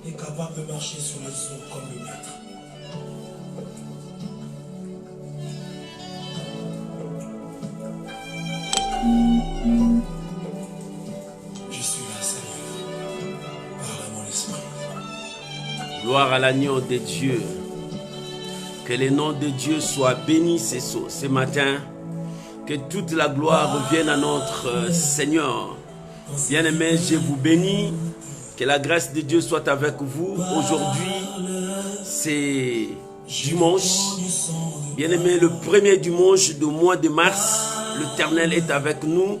est capable de marcher sur les eaux comme le maître. Je suis là, Seigneur. Parle à mon esprit. Gloire à l'agneau de Dieu. Que le nom de Dieu soit béni ce matin. Que toute la gloire revienne à notre Seigneur. Bien-aimés, je vous bénis. Que la grâce de Dieu soit avec vous. Aujourd'hui, c'est dimanche. Bien-aimés, le premier dimanche du mois de mars, l'Éternel est avec nous.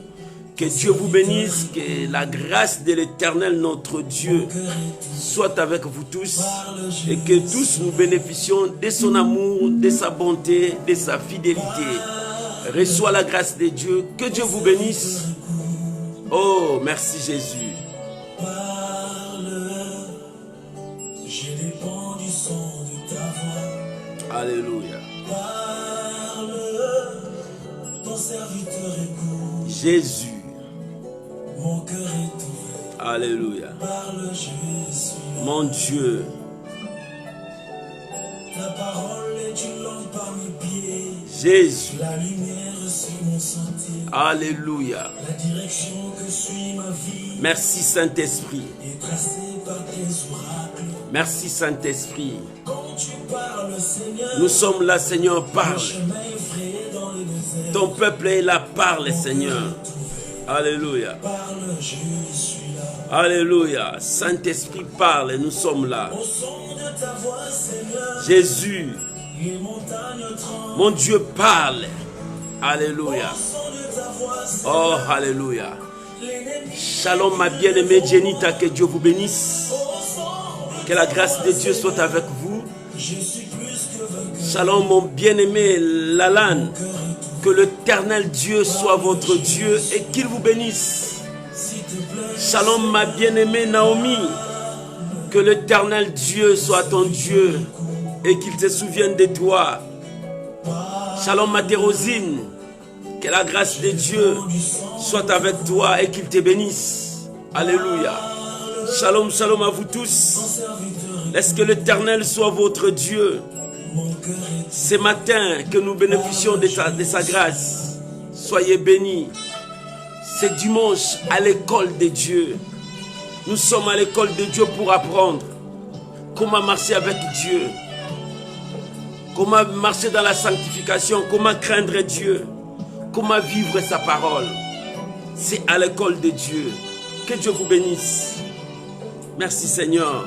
Que Dieu vous bénisse. Que la grâce de l'Éternel, notre Dieu, soit avec vous tous. Et que tous nous bénéficions de son amour, de sa bonté, de sa fidélité. Reçois la grâce de Dieu. Que Dieu vous bénisse. Oh, merci Jésus. J'ai dépend du son de ta voix. Alléluia. Parle, ton serviteur écoute. Jésus. Mon cœur est ouvert. Alléluia. Parle, je suis là. Mon Dieu. Ta parole est une lampe à mes pieds. Jésus. La lumière sur mon sentier. Alléluia. La direction que suit ma vie Merci Saint-Esprit. est tracée par tes oracles. Merci Saint-Esprit. Quand tu parles, Seigneur, Nous sommes là, Seigneur, le parle. chemin est frayé dans le désert. Ton peuple est là, parle, Seigneur. Alléluia. Parle, je suis là. Alléluia. Saint-Esprit parle et nous sommes là. Au son de ta voix, Seigneur, Jésus, les montagnes tremblent. mon Dieu, parle. Alléluia. Au son de ta voix, Oh, Seigneur, alléluia. l'ennemi. Shalom, ma bien-aimée Jenita, que Dieu vous bénisse. Au son de Que la grâce de Dieu soit avec vous. je suis plus que vainqueur. Shalom, mon bien-aimé Lalan. Mon cœur est ouvert. Que l'Éternel Dieu soit votre Dieu et qu'il vous bénisse. S'il te plaît, Shalom, ma bien-aimée Naomi. Que l'Éternel Dieu soit ton Dieu et qu'il se souvienne de toi. Shalom, ma Thérosine. Que la grâce de Dieu soit avec toi et qu'il te bénisse. Alléluia. Shalom, shalom à vous tous. serviteur, Laisse que l'Éternel soit votre Dieu. mon cœur est Ce matin, que nous bénéficions de sa grâce. Soyez bénis. C'est dimanche à l'école de Dieu. Nous sommes à l'école de Dieu pour apprendre comment marcher avec Dieu. Comment marcher dans la sanctification. Comment craindre Dieu. Comment vivre sa parole. C'est à l'école de Dieu. Que Dieu vous bénisse. Merci Seigneur.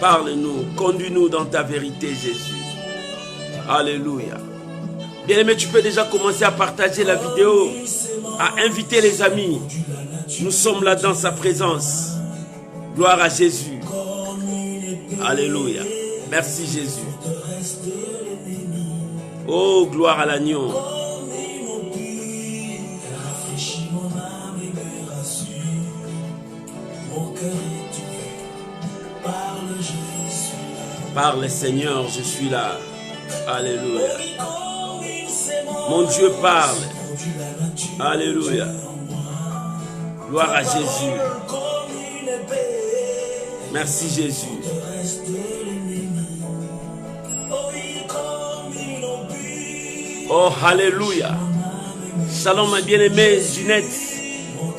Parle-nous, conduis-nous dans ta vérité, Jésus. Alléluia. Bien-aimé, tu peux déjà commencer à partager la vidéo, à inviter les amis. Nous sommes là dans sa présence. Gloire à Jésus. Alléluia. Merci Jésus. Oh, gloire à l'agneau. rafraîchit mon âme et me rassure. Mon cœur est ouvert. Parle, je suis là. Parle Seigneur, je suis là. Alléluia. Comme une sémence, Mon Dieu parle. produit la nature Alléluia. en moi. Gloire à Jésus. Comme une épée, Merci Jésus. reste l'ennemi. Oh oui, comme une obus. Oh, alléluia. Shalom, ma bien-aimée Ginette.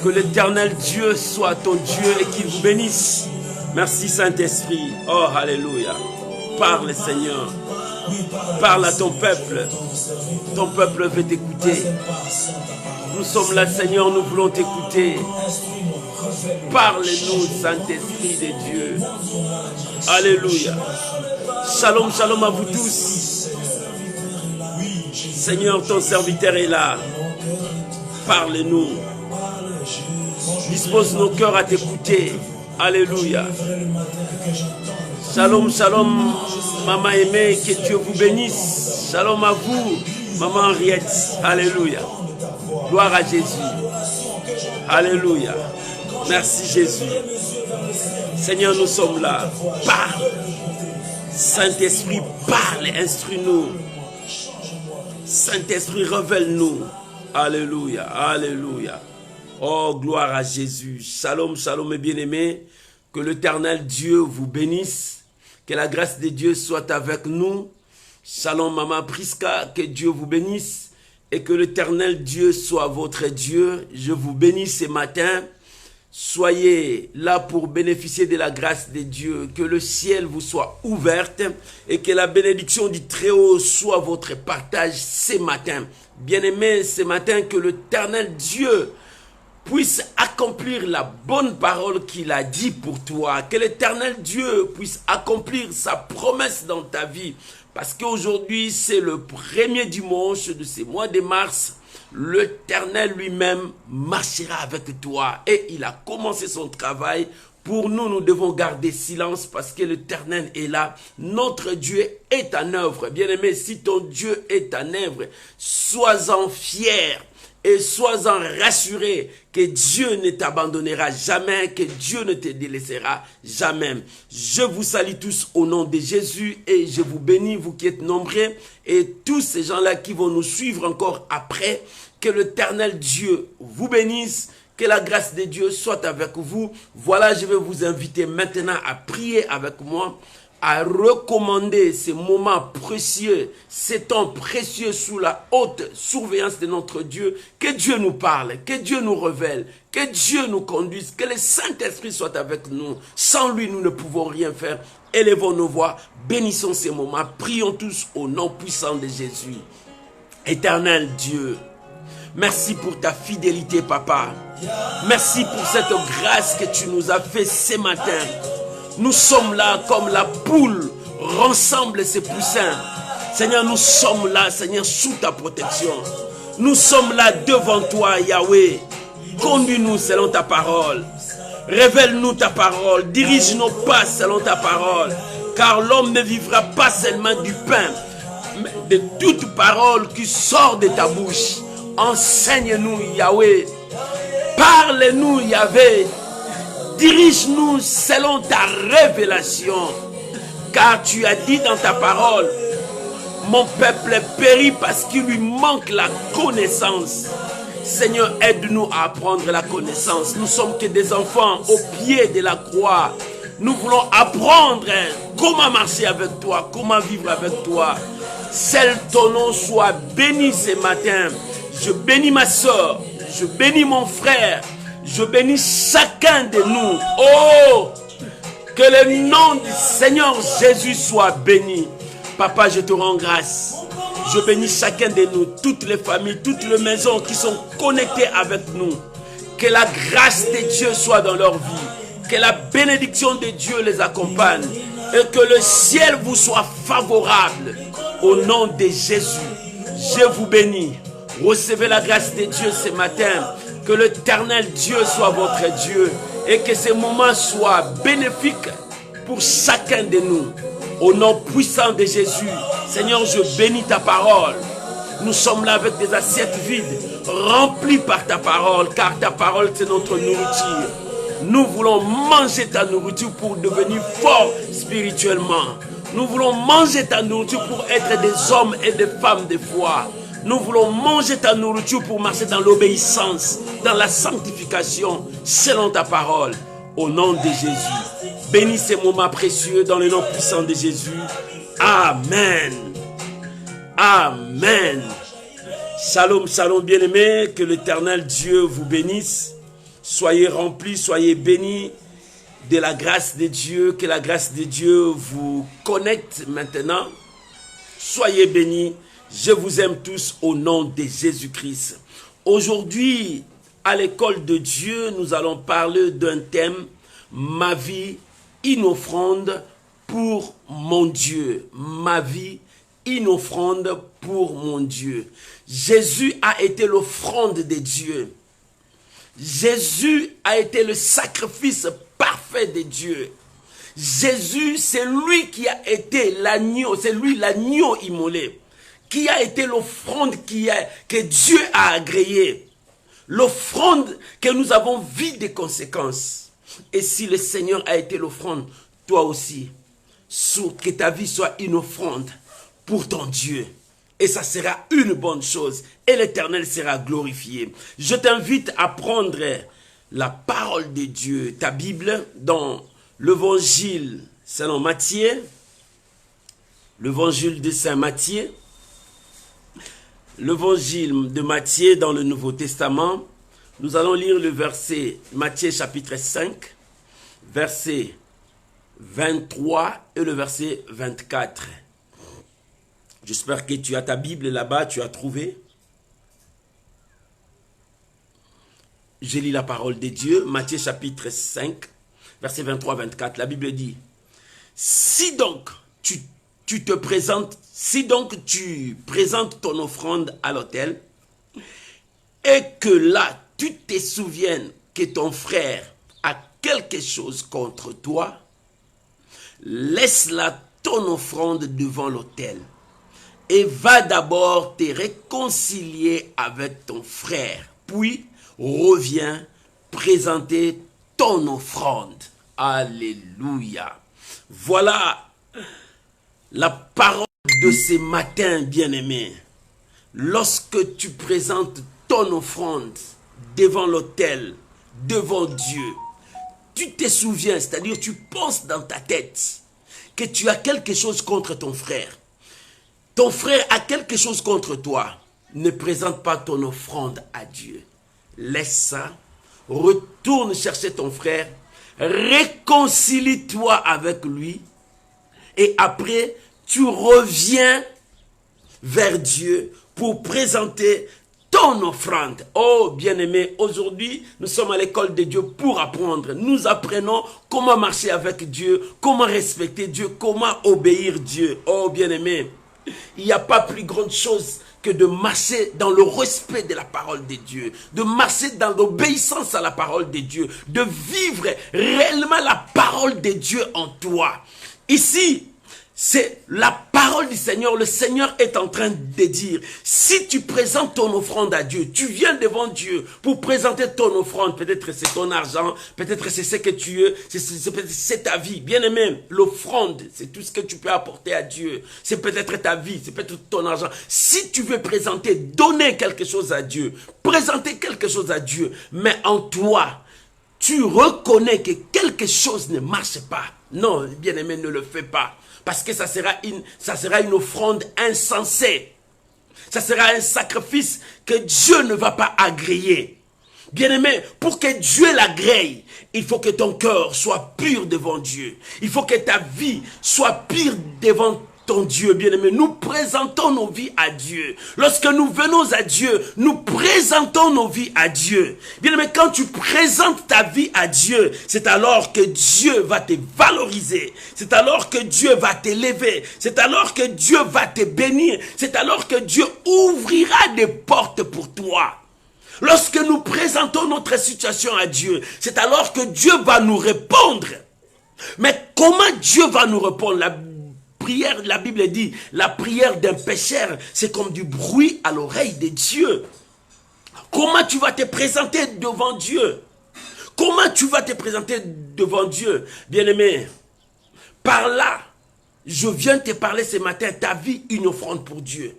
Que l'Éternel Dieu soit ton Dieu et qu'il vous bénisse. Merci Saint-Esprit. Oh, alléluia. Parle Seigneur. Parle à ton peuple. Ton peuple veut t'écouter. Nous sommes là Seigneur, nous voulons t'écouter. Parle-nous Saint-Esprit de Dieu. Alléluia. Shalom, shalom à vous tous. Seigneur, ton serviteur est là. Parle-nous. Dispose nos cœurs à t'écouter. Alléluia. Shalom, shalom, maman aimée, que Dieu vous bénisse. Shalom à vous, maman Henriette. Alléluia. Gloire à Jésus. Alléluia. Merci Jésus. Seigneur, nous sommes là. Parle. Saint-Esprit, parle, instruis-nous. Saint-Esprit, révèle-nous. Alléluia, alléluia. Oh, gloire à Jésus. Shalom, shalom, mes bien-aimés. Que l'Éternel Dieu vous bénisse. Que la grâce de Dieu soit avec nous. Shalom Maman Priska, que Dieu vous bénisse. Et que l'Éternel Dieu soit votre Dieu. Je vous bénis ce matin. Soyez là pour bénéficier de la grâce de Dieu. Que le ciel vous soit ouvert et que la bénédiction du Très-Haut soit votre partage ce matin. Bien-aimés, ce matin, que l'Éternel Dieu puisse accomplir la bonne parole qu'il a dit pour toi. Que l'Éternel Dieu puisse accomplir sa promesse dans ta vie. Parce qu'aujourd'hui, c'est le premier dimanche de ce mois de mars. L'Éternel lui-même marchera avec toi. Et il a commencé son travail. Pour nous, nous devons garder silence parce que l'Éternel est là. Notre Dieu est en œuvre. Bien-aimé, si ton Dieu est en œuvre, sois-en fier. Et sois-en rassuré que Dieu ne t'abandonnera jamais, que Dieu ne te délaissera jamais. Je vous salue tous au nom de Jésus et je vous bénis, vous qui êtes nombreux, et tous ces gens-là qui vont nous suivre encore après. Que l'Éternel Dieu vous bénisse, que la grâce de Dieu soit avec vous. Voilà, je vais vous inviter maintenant à prier avec moi, à recommander ces moments précieux, ces temps précieux sous la haute surveillance de notre Dieu. Que Dieu nous parle, que Dieu nous révèle, que Dieu nous conduise, que le Saint-Esprit soit avec nous. Sans lui, nous ne pouvons rien faire. Élevons nos voix, bénissons ces moments, prions tous au nom puissant de Jésus. Éternel Dieu, merci pour ta fidélité, Papa. Merci pour cette grâce que tu nous as fait ce matin. Nous sommes là comme la poule rassemble ses poussins. Seigneur, nous sommes là, Seigneur, sous ta protection. Nous sommes là devant toi, Yahweh. Conduis-nous selon ta parole. Révèle-nous ta parole. Dirige nos pas selon ta parole. Car l'homme ne vivra pas seulement du pain, mais de toute parole qui sort de ta bouche. Enseigne-nous, Yahweh. Parle-nous, Yahweh. Dirige-nous selon ta révélation. Car tu as dit dans ta parole, mon peuple périt parce qu'il lui manque la connaissance. Seigneur, aide-nous à apprendre la connaissance. Nous sommes que des enfants au pied de la croix. Nous voulons apprendre comment marcher avec toi, comment vivre avec toi. Seul ton nom soit béni ce matin. Je bénis ma soeur, je bénis mon frère, je bénis chacun de nous. Oh, que le nom du Seigneur Jésus soit béni. Papa, je te rends grâce. Je bénis chacun de nous, toutes les familles, toutes les maisons qui sont connectées avec nous. Que la grâce de Dieu soit dans leur vie. Que la bénédiction de Dieu les accompagne. Et que le ciel vous soit favorable. Au nom de Jésus, je vous bénis. Recevez la grâce de Dieu ce matin. Que l'Éternel Dieu soit votre Dieu. Et que ces moments soient bénéfiques pour chacun de nous. Au nom puissant de Jésus, Seigneur, je bénis ta parole. Nous sommes là avec des assiettes vides, remplies par ta parole, car ta parole, c'est notre nourriture. Nous voulons manger ta nourriture pour devenir forts spirituellement. Nous voulons manger ta nourriture pour être des hommes et des femmes de foi. Nous voulons manger ta nourriture pour marcher dans l'obéissance, dans la sanctification, selon ta parole. Au nom de Jésus. Bénis ces moments précieux dans le nom puissant de Jésus. Amen. Amen. Shalom, shalom bien-aimés. Que l'Éternel Dieu vous bénisse. Soyez remplis, soyez bénis de la grâce de Dieu. Que la grâce de Dieu vous connecte maintenant. Soyez bénis. Je vous aime tous au nom de Jésus-Christ. Aujourd'hui, à l'école de Dieu, nous allons parler d'un thème, ma vie, une offrande pour mon Dieu. Ma vie, une offrande pour mon Dieu. Jésus a été l'offrande de Dieu. Jésus a été le sacrifice parfait de Dieu. Jésus, c'est lui qui a été l'agneau, c'est lui l'agneau immolé, qui a été l'offrande que Dieu a agréée. L'offrande que nous avons vu des conséquences. Et si le Seigneur a été l'offrande, toi aussi, que ta vie soit une offrande pour ton Dieu. Et ça sera une bonne chose. Et l'Éternel sera glorifié. Je t'invite à prendre la parole de Dieu, ta Bible, dans l'évangile selon Matthieu, l'évangile de Saint Matthieu, l'évangile de Matthieu dans le Nouveau Testament. Nous allons lire le verset, Matthieu chapitre 5, verset 23 et le verset 24. J'espère que tu as ta Bible là-bas, tu as trouvé. Je lis la parole de Dieu, Matthieu chapitre 5, verset 23-24. La Bible dit, si donc tu présentes ton offrande à l'autel et que là tu te souviennes que ton frère a quelque chose contre toi, laisse-la ton offrande devant l'autel et va d'abord te réconcilier avec ton frère, puis reviens présenter ton offrande. Alléluia. Voilà la parole de ce matin, bien-aimé. Lorsque tu présentes ton offrande devant l'autel, devant Dieu, tu te souviens, c'est-à-dire tu penses dans ta tête que tu as quelque chose contre ton frère. Ton frère a quelque chose contre toi. Ne présente pas ton offrande à Dieu. Laisse ça. Retourne chercher ton frère. Réconcilie-toi avec lui. Et après, tu reviens vers Dieu pour présenter ton offrande. Oh, bien-aimé, aujourd'hui, nous sommes à l'école de Dieu pour apprendre. Nous apprenons comment marcher avec Dieu, comment respecter Dieu, comment obéir Dieu. Oh, bien-aimé, il n'y a pas plus grande chose que de marcher dans le respect de la parole de Dieu, de marcher dans l'obéissance à la parole de Dieu, de vivre réellement la parole de Dieu en toi. Ici, c'est la parole du Seigneur. Le Seigneur est en train de dire, si tu présentes ton offrande à Dieu, tu viens devant Dieu pour présenter ton offrande, peut-être c'est ton argent, peut-être c'est ce que tu es, c'est ta vie. Bien aimé, l'offrande, c'est tout ce que tu peux apporter à Dieu. C'est peut-être ta vie, c'est peut-être ton argent. Si tu veux présenter, donner quelque chose à Dieu, présenter quelque chose à Dieu, mais en toi, tu reconnais que quelque chose ne marche pas. Non, bien aimé, ne le fais pas. Parce que ça sera une offrande insensée. Ça sera un sacrifice que Dieu ne va pas agréer. Bien-aimé, pour que Dieu l'agrée, il faut que ton cœur soit pur devant Dieu. Il faut que ta vie soit pure devant ton Dieu, bien-aimé. Nous présentons nos vies à Dieu. Lorsque nous venons à Dieu, nous présentons nos vies à Dieu. Bien-aimé, quand tu présentes ta vie à Dieu, c'est alors que Dieu va te valoriser. C'est alors que Dieu va t'élever. C'est alors que Dieu va te bénir. C'est alors que Dieu ouvrira des portes pour toi. Lorsque nous présentons notre situation à Dieu, c'est alors que Dieu va nous répondre. Mais comment Dieu va nous répondre? La Bible dit, la prière d'un pécheur, c'est comme du bruit à l'oreille de Dieu. Comment tu vas te présenter devant Dieu? Comment tu vas te présenter devant Dieu? Bien-aimé, par là, je viens te parler ce matin, ta vie, une offrande pour Dieu.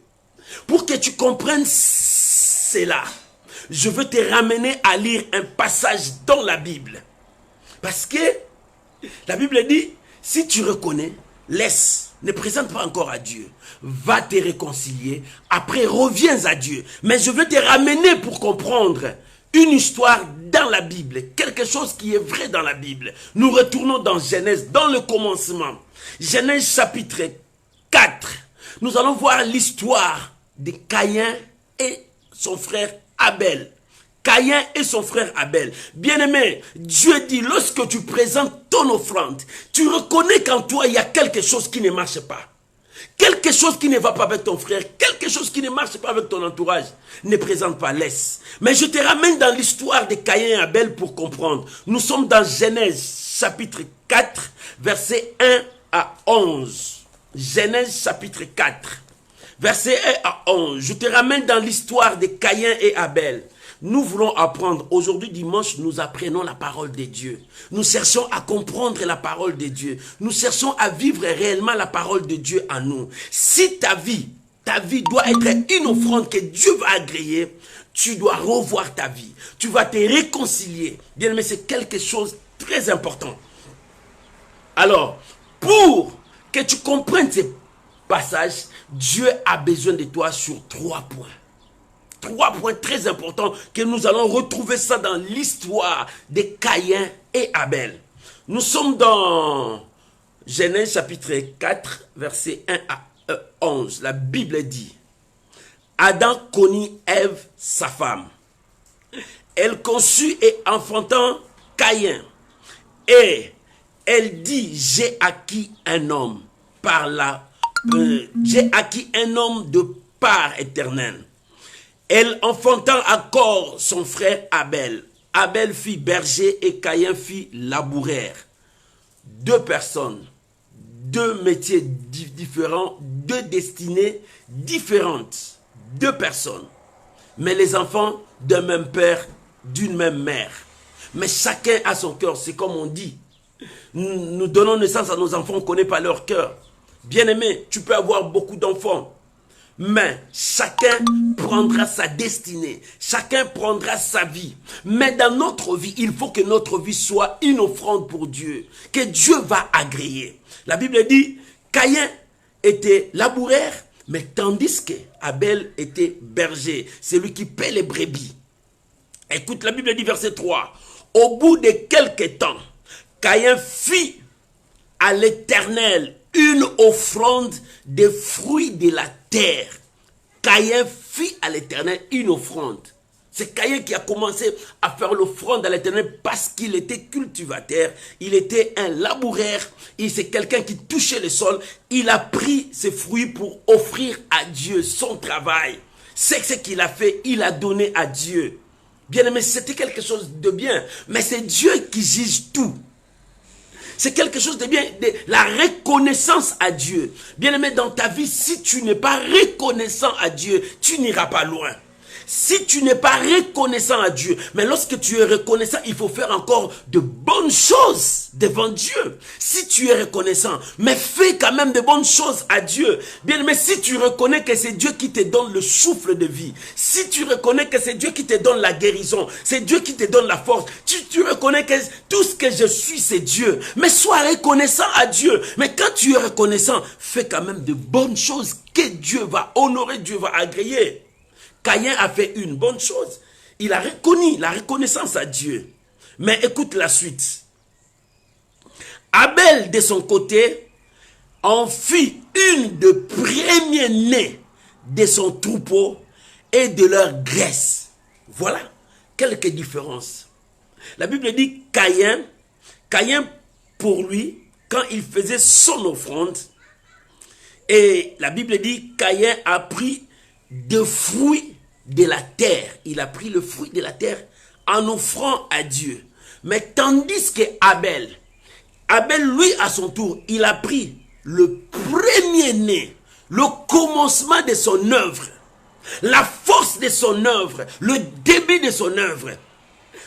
Pour que tu comprennes cela, je veux te ramener à lire un passage dans la Bible. Parce que la Bible dit, si tu reconnais, laisse. Ne présente pas encore à Dieu. Va te réconcilier. Après, reviens à Dieu. Mais je veux te ramener pour comprendre une histoire dans la Bible. Quelque chose qui est vrai dans la Bible. Nous retournons dans Genèse, dans le commencement. Genèse chapitre 4. Nous allons voir l'histoire de Caïn et son frère Abel. Caïn et son frère Abel. Bien-aimé, Dieu dit, lorsque tu présentes ton offrande, tu reconnais qu'en toi, il y a quelque chose qui ne marche pas. Quelque chose qui ne va pas avec ton frère, quelque chose qui ne marche pas avec ton entourage. Ne présente pas, laisse. Mais je te ramène dans l'histoire de Caïn et Abel pour comprendre. Nous sommes dans Genèse chapitre 4, versets 1 à 11. Genèse chapitre 4, versets 1 à 11. Je te ramène dans l'histoire de Caïn et Abel. Nous voulons apprendre. Aujourd'hui, dimanche, nous apprenons la parole de Dieu. Nous cherchons à comprendre la parole de Dieu. Nous cherchons à vivre réellement la parole de Dieu en nous. Si ta vie doit être une offrande que Dieu va agréer, tu dois revoir ta vie. Tu vas te réconcilier. Bien aimé, c'est quelque chose de très important. Alors, pour que tu comprennes ces passages, Dieu a besoin de toi sur 3 points. 3 points très importants que nous allons retrouver ça dans l'histoire de Caïn et Abel. Nous sommes dans Genèse chapitre 4, versets 1 à 11. La Bible dit, Adam connut Ève, sa femme. Elle conçut et enfantant Caïn. Et elle dit, j'ai acquis un homme j'ai acquis un homme de part éternelle. Elle enfanta encore son frère Abel. Abel fit berger et Caïn fit laboureur. 2 personnes, 2 métiers différents, 2 destinées différentes. 2 personnes, mais les enfants d'un même père, d'une même mère. Mais chacun a son cœur, c'est comme on dit. Nous donnons naissance à nos enfants, on ne connaît pas leur cœur. Bien-aimé, tu peux avoir beaucoup d'enfants, mais chacun prendra sa destinée, chacun prendra sa vie. Mais dans notre vie, il faut que notre vie soit une offrande pour Dieu, que Dieu va agréer. La Bible dit, Caïn était laboureur, mais tandis que Abel était berger, c'est lui qui paie les brebis. Écoute, la Bible dit verset 3, au bout de quelques temps, Caïn fit à l'Éternel une offrande des fruits de la terre. Caïn fit à l'Éternel une offrande. C'est Caïn qui a commencé à faire l'offrande à l'Éternel parce qu'il était cultivateur, il était un laboureur, c'est quelqu'un qui touchait le sol. Il a pris ses fruits pour offrir à Dieu son travail. C'est ce qu'il a fait, il a donné à Dieu. Bien aimé, c'était quelque chose de bien, mais c'est Dieu qui juge tout. C'est quelque chose de bien, la reconnaissance à Dieu. Bien aimé, dans ta vie, si tu n'es pas reconnaissant à Dieu, tu n'iras pas loin. Si tu n'es pas reconnaissant à Dieu, mais lorsque tu es reconnaissant, il faut faire encore de bonnes choses devant Dieu. Si tu es reconnaissant, mais fais quand même de bonnes choses à Dieu. Bien aimé, si tu reconnais que c'est Dieu qui te donne le souffle de vie, si tu reconnais que c'est Dieu qui te donne la guérison, c'est Dieu qui te donne la force, tu reconnais que tout ce que je suis, c'est Dieu. Mais sois reconnaissant à Dieu. Mais quand tu es reconnaissant, fais quand même de bonnes choses que Dieu va honorer, Dieu va agréer. Caïn a fait une bonne chose. Il a reconnu la reconnaissance à Dieu. Mais écoute la suite. Abel, de son côté, en fit une de premiers-nés de son troupeau et de leur graisse. Voilà quelques différences. La Bible dit Caïn, pour lui, quand il faisait son offrande, et la Bible dit Caïn a pris de fruits de la terre. Il a pris le fruit de la terre en offrant à Dieu. Mais tandis que Abel, lui, à son tour, il a pris le premier-né, le commencement de son œuvre, la force de son œuvre, le début de son œuvre.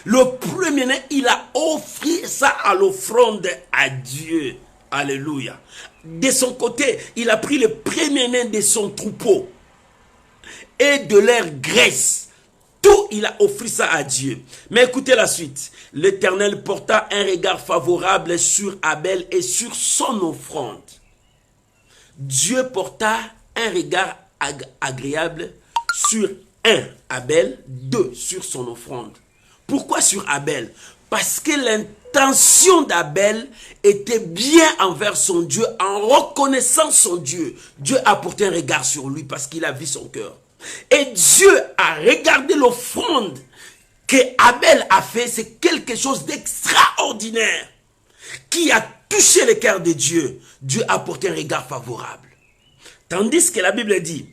Le premier-né, il a offert ça à l'offrande à Dieu. Alléluia. De son côté, il a pris le premier-né de son troupeau et de leur graisse. Tout, il a offert ça à Dieu. Mais écoutez la suite. L'Éternel porta un regard favorable sur Abel et sur son offrande. Dieu porta un regard agréable sur Abel, 2 sur son offrande. Pourquoi sur Abel? Parce que l'intention d'Abel était bien envers son Dieu, en reconnaissant son Dieu. Dieu a porté un regard sur lui parce qu'il a vu son cœur. Et Dieu a regardé l'offrande que Abel a fait. C'est quelque chose d'extraordinaire qui a touché le cœur de Dieu. Dieu a porté un regard favorable. Tandis que la Bible dit,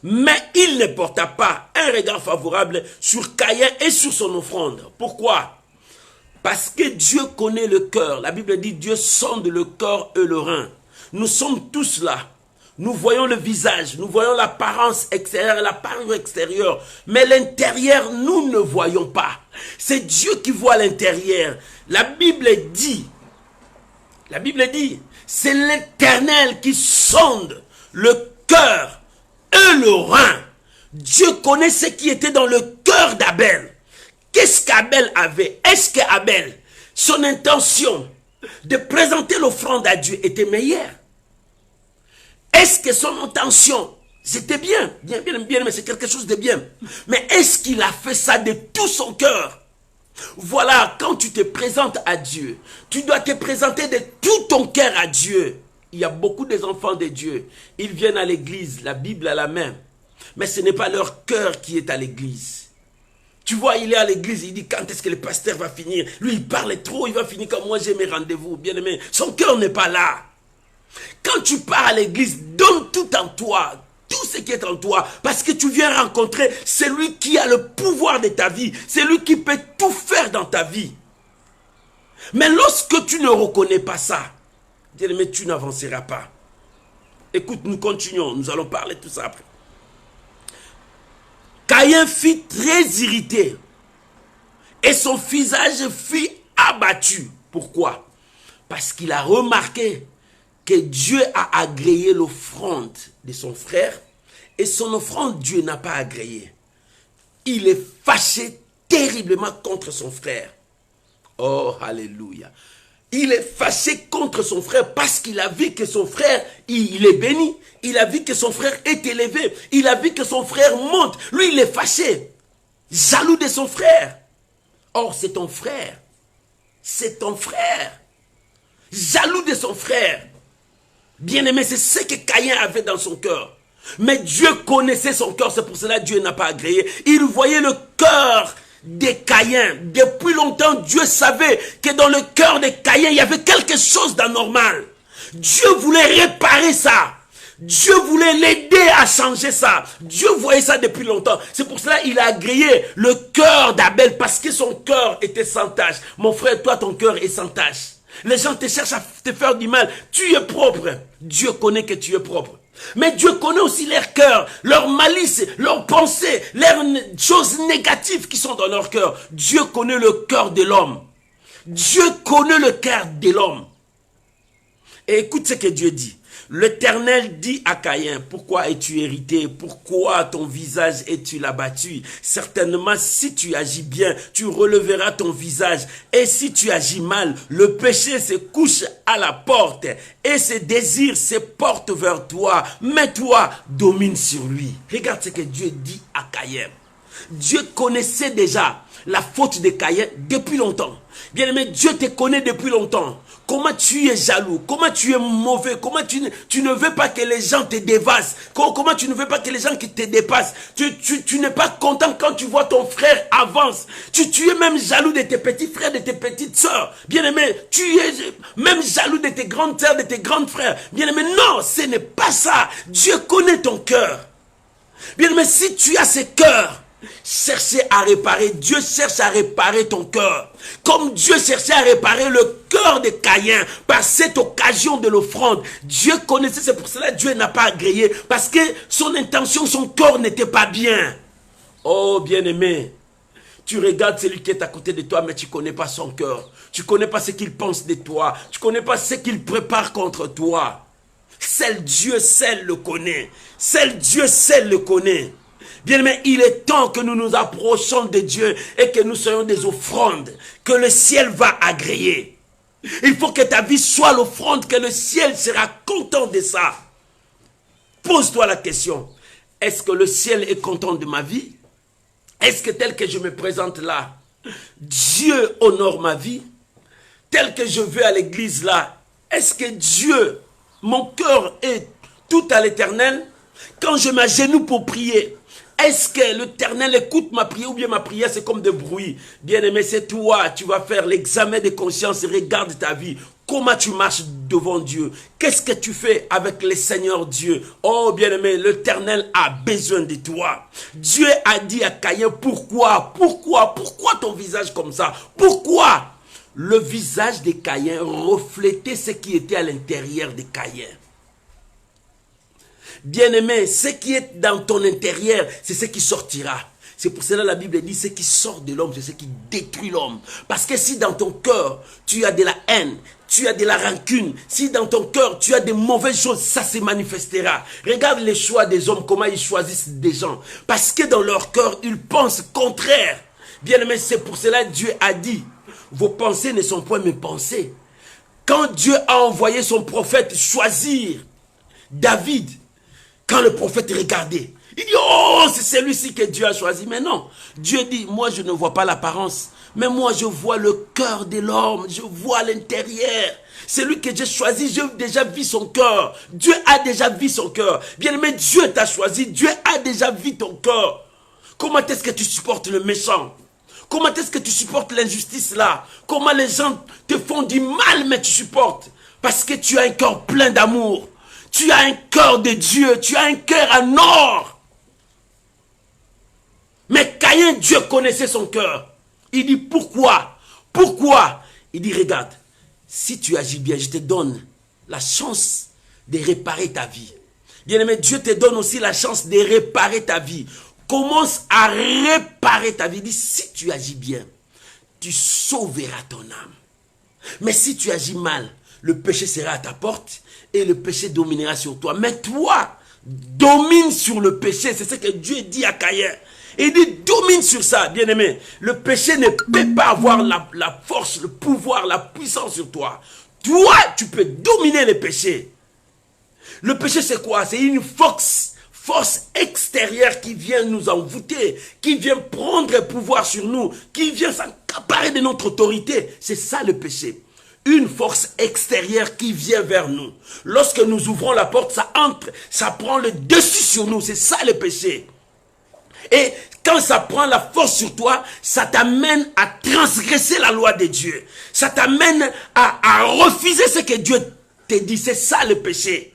mais il ne porta pas un regard favorable sur Caïn et sur son offrande. Pourquoi? Parce que Dieu connaît le cœur. La Bible dit, Dieu sonde le corps et le rein. Nous sommes tous là. Nous voyons le visage, nous voyons l'apparence extérieure, l'apparence extérieure. Mais l'intérieur, nous ne voyons pas. C'est Dieu qui voit l'intérieur. La Bible dit, c'est l'Éternel qui sonde le cœur et le rein. Dieu connaît ce qui était dans le cœur d'Abel. Qu'est-ce qu'Abel avait? Est-ce qu'Abel, son intention, de présenter l'offrande à Dieu était meilleure? Est-ce que son intention, c'était bien, mais c'est quelque chose de bien. Mais est-ce qu'il a fait ça de tout son cœur? Voilà, quand tu te présentes à Dieu, tu dois te présenter de tout ton cœur à Dieu. Il y a beaucoup d'enfants de Dieu. Ils viennent à l'église, la Bible à la main. Mais ce n'est pas leur cœur qui est à l'église. Tu vois, il est à l'église, il dit quand est-ce que le pasteur va finir? Lui, il parle trop, il va finir comme moi, j'ai mes rendez-vous. Bien aimé, son cœur n'est pas là. Quand tu pars à l'église, donne tout en toi, tout ce qui est en toi, parce que tu viens rencontrer celui qui a le pouvoir de ta vie, celui qui peut tout faire dans ta vie. Mais lorsque tu ne reconnais pas ça, bien aimé, tu n'avanceras pas. Écoute, nous continuons, nous allons parler de tout ça après. Caïn fut très irrité et son visage fut abattu. Pourquoi? Parce qu'il a remarqué que Dieu a agréé l'offrande de son frère et son offrande, Dieu n'a pas agréé. Il est fâché terriblement contre son frère. Oh, alléluia. Il est fâché contre son frère parce qu'il a vu que son frère, il est béni. Il a vu que son frère est élevé. Il a vu que son frère monte. Lui, il est fâché. Jaloux de son frère. Or, c'est ton frère. C'est ton frère. Jaloux de son frère. Bien-aimé, c'est ce que Caïn avait dans son cœur. Mais Dieu connaissait son cœur. C'est pour cela que Dieu n'a pas agréé. Il voyait le cœur de Caïn. Depuis longtemps, Dieu savait que dans le cœur de Caïn, il y avait quelque chose d'anormal. Dieu voulait réparer ça. Dieu voulait l'aider à changer ça. Dieu voyait ça depuis longtemps. C'est pour cela qu'il a agréé le cœur d'Abel, parce que son cœur était sans tache. Mon frère, toi, ton cœur est sans tache. Les gens te cherchent à te faire du mal. Tu es propre. Dieu connaît que tu es propre. Mais Dieu connaît aussi leur cœur, leur malice, leurs pensées, les choses négatives qui sont dans leur cœur. Dieu connaît le cœur de l'homme. Dieu connaît le cœur de l'homme. Et écoute ce que Dieu dit. L'Éternel dit à Caïn, pourquoi es-tu irrité? Pourquoi ton visage es-tu abattu? Certainement, si tu agis bien, tu releveras ton visage. Et si tu agis mal, le péché se couche à la porte et ses désirs se portent vers toi. Mais toi, domine sur lui. Regarde ce que Dieu dit à Caïn. Dieu connaissait déjà la faute de Caïn depuis longtemps. Bien-aimé, Dieu te connaît depuis longtemps. Comment tu es jaloux, comment tu es mauvais, comment tu ne veux pas que les gens te dévassent, comment tu ne veux pas que les gens qui te dépassent. Tu n'es pas content quand tu vois ton frère avance. Tu es même jaloux de tes petits frères, de tes petites sœurs. Bien-aimé, tu es même jaloux de tes grandes sœurs, de tes grands frères. Bien-aimé, non, ce n'est pas ça. Dieu connaît ton cœur. Bien-aimé, si tu as ce cœur, cherchez à réparer. Dieu cherche à réparer ton cœur. Comme Dieu cherchait à réparer le cœur de Caïn par cette occasion de l'offrande. Dieu connaissait, c'est pour cela que Dieu n'a pas agréé. Parce que son intention, son cœur n'était pas bien. Oh bien-aimé, tu regardes celui qui est à côté de toi, mais tu ne connais pas son cœur. Tu ne connais pas ce qu'il pense de toi. Tu ne connais pas ce qu'il prépare contre toi. Seul Dieu, seul le connaît. Seul Dieu, seul le connaît. Bien-aimé, il est temps que nous nous approchions de Dieu et que nous soyons des offrandes que le ciel va agréer. Il faut que ta vie soit l'offrande, que le ciel sera content de ça. Pose-toi la question, est-ce que le ciel est content de ma vie? Est-ce que tel que je me présente là, Dieu honore ma vie? Tel que je vais à l'église là, est-ce que Dieu, mon cœur est tout à l'Éternel? Quand je m'agenouille pour prier, est-ce que l'Éternel écoute ma prière ou bien ma prière c'est comme des bruits? Bien-aimé, c'est toi, tu vas faire l'examen de conscience et regarde ta vie. Comment tu marches devant Dieu? Qu'est-ce que tu fais avec le Seigneur Dieu? Oh bien-aimé, l'Éternel a besoin de toi. Dieu a dit à Caïn, pourquoi ton visage comme ça? Pourquoi? Le visage de Caïn reflétait ce qui était à l'intérieur de Caïn. Bien-aimé, ce qui est dans ton intérieur, c'est ce qui sortira. C'est pour cela que la Bible dit, ce qui sort de l'homme, c'est ce qui détruit l'homme. Parce que si dans ton cœur, tu as de la haine, tu as de la rancune, si dans ton cœur, tu as de mauvaises choses, ça se manifestera. Regarde les choix des hommes, comment ils choisissent des gens. Parce que dans leur cœur, ils pensent contraire. Bien-aimé, c'est pour cela que Dieu a dit, vos pensées ne sont point mes pensées. Quand Dieu a envoyé son prophète choisir David, quand le prophète regardait, il dit, oh, c'est celui-ci que Dieu a choisi. Mais non, Dieu dit, moi je ne vois pas l'apparence, mais moi je vois le cœur de l'homme, je vois l'intérieur. Celui que j'ai choisi, j'ai déjà vu son cœur. Dieu a déjà vu son cœur. Bien-aimé, Dieu t'a choisi, Dieu a déjà vu ton cœur. Comment est-ce que tu supportes le méchant? Comment est-ce que tu supportes l'injustice là? Comment les gens te font du mal, mais tu supportes? Parce que tu as un cœur plein d'amour. Tu as un cœur de Dieu. Tu as un cœur en or. Mais Caïn, Dieu connaissait son cœur. Il dit, pourquoi? Pourquoi? Il dit, regarde, si tu agis bien, je te donne la chance de réparer ta vie. Bien-aimé, Dieu te donne aussi la chance de réparer ta vie. Commence à réparer ta vie. Il dit, si tu agis bien, tu sauveras ton âme. Mais si tu agis mal, le péché sera à ta porte et le péché dominera sur toi. Mais toi, domine sur le péché. C'est ce que Dieu dit à Caïn. Il dit, domine sur ça, bien-aimé. Le péché ne peut pas avoir la force, le pouvoir, la puissance sur toi. Toi, tu peux dominer le péché. Le péché, c'est quoi? C'est une force extérieure qui vient nous envoûter, qui vient prendre pouvoir sur nous, qui vient s'accaparer de notre autorité. C'est ça le péché. Une force extérieure qui vient vers nous. Lorsque nous ouvrons la porte, ça entre, ça prend le dessus sur nous. C'est ça le péché. Et quand ça prend la force sur toi, ça t'amène à transgresser la loi de Dieu. Ça t'amène à refuser ce que Dieu te dit. C'est ça le péché.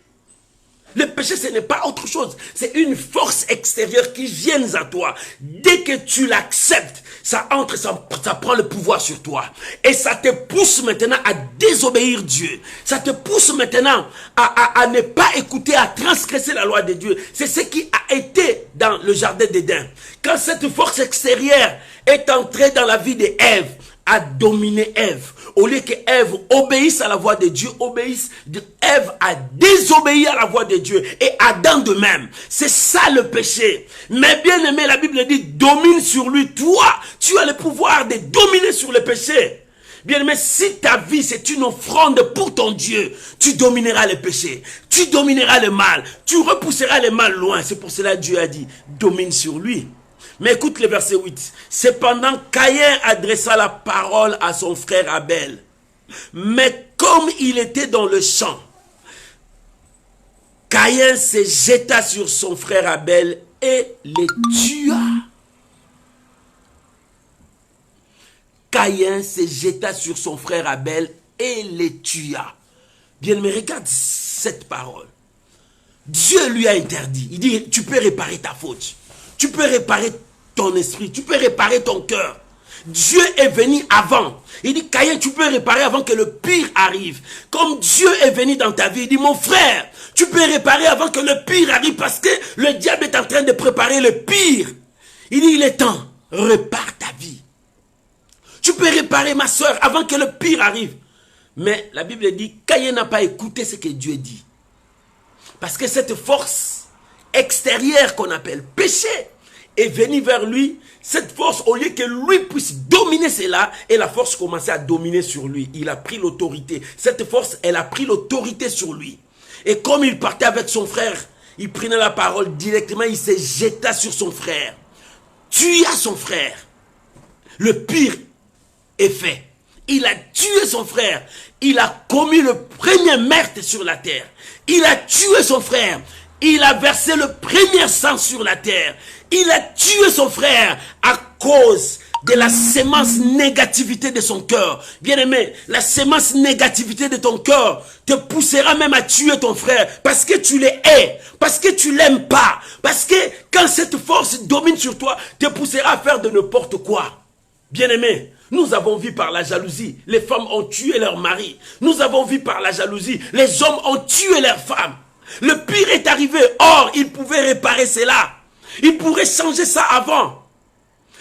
Le péché, ce n'est pas autre chose. C'est une force extérieure qui vient à toi. Dès que tu l'acceptes, ça entre, ça prend le pouvoir sur toi. Et ça te pousse maintenant à désobéir Dieu. Ça te pousse maintenant à ne pas écouter, à transgresser la loi de Dieu. C'est ce qui a été dans le jardin d'Éden. Quand cette force extérieure est entrée dans la vie d'Ève, a dominé Ève. Au lieu que Ève obéisse à la voix de Dieu, Ève a désobéi à la voix de Dieu. Et Adam de même. C'est ça le péché. Mais bien aimé, la Bible dit, domine sur lui. Toi, tu as le pouvoir de dominer sur le péché. Bien aimé, si ta vie c'est une offrande pour ton Dieu, tu domineras le péché. Tu domineras le mal. Tu repousseras le mal loin. C'est pour cela que Dieu a dit, domine sur lui. Mais écoute le verset 8. Cependant, Caïn adressa la parole à son frère Abel. Mais comme il était dans le champ, Caïn se jeta sur son frère Abel et le tua. Caïn se jeta sur son frère Abel et le tua. Bien, mais regarde cette parole. Dieu lui a interdit. Il dit, tu peux réparer ta faute. Tu peux réparer ton esprit, tu peux réparer ton cœur. Dieu est venu avant. Il dit, Caïn, tu peux réparer avant que le pire arrive. Comme Dieu est venu dans ta vie, il dit, mon frère, tu peux réparer avant que le pire arrive parce que le diable est en train de préparer le pire. Il dit, il est temps, répare ta vie. Tu peux réparer ma soeur avant que le pire arrive. Mais la Bible dit, Caïn n'a pas écouté ce que Dieu dit. Parce que cette force extérieure qu'on appelle péché est venue vers lui. Cette force, au lieu que lui puisse dominer cela, et la force commençait à dominer sur lui. Il a pris l'autorité. Cette force, elle a pris l'autorité sur lui. Et comme il partait avec son frère, il prenait la parole directement, il se jeta sur son frère. Tua son frère. Le pire est fait. Il a tué son frère. Il a commis le premier meurtre sur la terre. Il a tué son frère. Il a versé le premier sang sur la terre. Il a tué son frère à cause de la sémence négativité de son cœur. Bien-aimé, la sémence négativité de ton cœur te poussera même à tuer ton frère parce que tu le hais, parce que tu l'aimes pas, parce que quand cette force domine sur toi, te poussera à faire de n'importe quoi. Bien-aimé, nous avons vu par la jalousie, les femmes ont tué leur mari. Nous avons vu par la jalousie, les hommes ont tué leurs femmes. Le pire est arrivé, or il pouvait réparer cela. Il pourrait changer ça avant.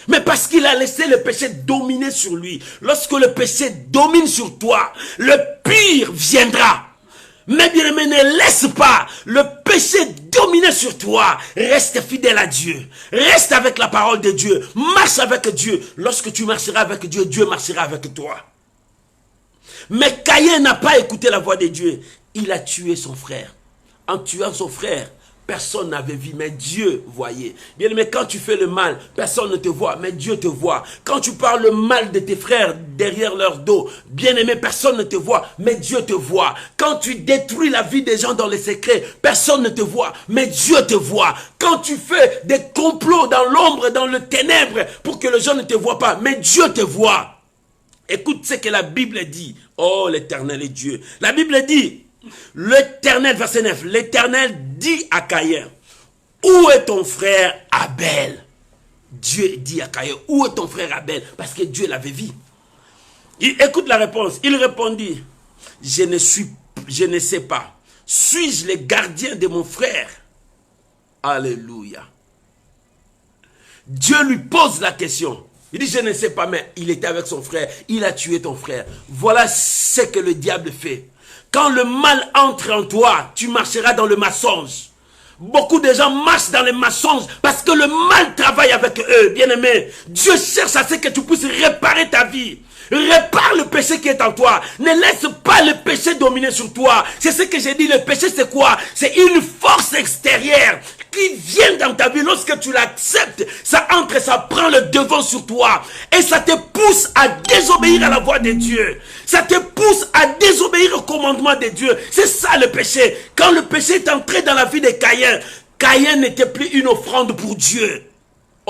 Mais parce qu'il a laissé le péché dominer sur lui. Lorsque le péché domine sur toi, le pire viendra. Mais bien aimé, ne laisse pas le péché dominer sur toi. Reste fidèle à Dieu. Reste avec la parole de Dieu. Marche avec Dieu. Lorsque tu marcheras avec Dieu, Dieu marchera avec toi. Mais Caïn n'a pas écouté la voix de Dieu. Il a tué son frère. En tuant son frère, personne n'avait vu, mais Dieu voyait. Bien aimé, quand tu fais le mal, personne ne te voit, mais Dieu te voit. Quand tu parles le mal de tes frères derrière leur dos, bien aimé, personne ne te voit, mais Dieu te voit. Quand tu détruis la vie des gens dans les secrets, personne ne te voit, mais Dieu te voit. Quand tu fais des complots dans l'ombre, dans le ténèbre, pour que les gens ne te voient pas, mais Dieu te voit. Écoute ce que la Bible dit. Oh, l'Éternel est Dieu. La Bible dit, l'Éternel, verset 9, l'Éternel dit à Caïn, où est ton frère Abel? Dieu dit à Caïn, où est ton frère Abel? Parce que Dieu l'avait vu. Écoute la réponse. Il répondit, je ne sais pas. Suis-je le gardien de mon frère? Alléluia. Dieu lui pose la question. Il dit, je ne sais pas, mais il était avec son frère. Il a tué ton frère. Voilà ce que le diable fait. Quand le mal entre en toi, tu marcheras dans le mensonge. Beaucoup de gens marchent dans les mensonges parce que le mal travaille avec eux. Bien-aimé, Dieu cherche à ce que tu puisses réparer ta vie. Répare le péché qui est en toi. Ne laisse pas le péché dominer sur toi. C'est ce que j'ai dit. Le péché, c'est quoi? C'est une force extérieure qui vient dans ta vie. Lorsque tu l'acceptes, ça entre, ça prend le devant sur toi. Et ça te pousse à désobéir à la voix de Dieu. Ça te pousse à désobéir au commandement de Dieu. C'est ça le péché. Quand le péché est entré dans la vie de Caïn, Caïn n'était plus une offrande pour Dieu.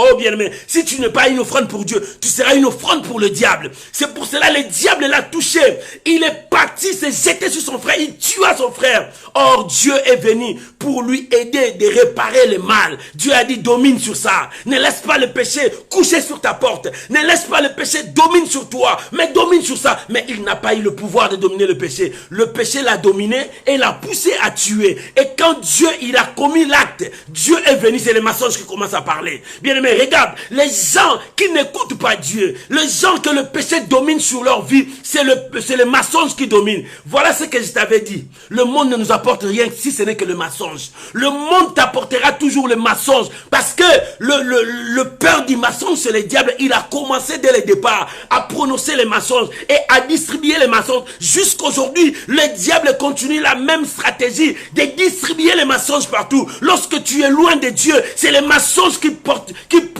Oh bien-aimé, si tu n'es pas une offrande pour Dieu, tu seras une offrande pour le diable. C'est pour cela que le diable l'a touché. Il est parti se jeter sur son frère, il tua son frère. Or Dieu est venu pour lui aider de réparer le mal. Dieu a dit domine sur ça. Ne laisse pas le péché coucher sur ta porte. Ne laisse pas le péché domine sur toi, mais domine sur ça. Mais il n'a pas eu le pouvoir de dominer le péché. Le péché l'a dominé et l'a poussé à tuer. Et quand Dieu il a commis l'acte, Dieu est venu, c'est les mensonges qui commencent à parler. Bien-aimé, regarde, les gens qui n'écoutent pas Dieu, les gens que le péché domine sur leur vie, c'est le mensonge qui domine. Voilà ce que je t'avais dit. Le monde ne nous apporte rien si ce n'est que le mensonge. Le monde t'apportera toujours le mensonge parce que le père du mensonge, c'est le diable. Il a commencé dès le départ à prononcer les mensonges et à distribuer les mensonges. Jusqu'aujourd'hui, le diable continue la même stratégie de distribuer les mensonges partout. Lorsque tu es loin de Dieu, c'est les mensonges qui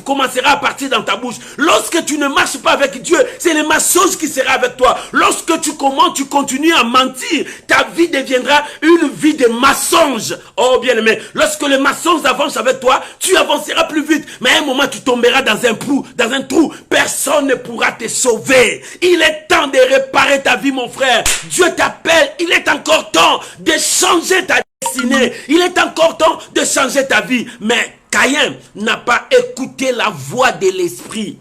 commencera à partir dans ta bouche. Lorsque tu ne marches pas avec Dieu, c'est le mensonge qui sera avec toi. Lorsque tu continues à mentir, ta vie deviendra une vie de mensonge. Oh bien-aimé, lorsque le mensonge avance avec toi, tu avanceras plus vite. Mais à un moment, tu tomberas dans un trou. Personne ne pourra te sauver. Il est temps de réparer ta vie, mon frère. Dieu t'appelle. Il est encore temps de changer ta destinée. Il est encore temps de changer ta vie. Mais Caïn n'a pas écouté la voix de l'esprit.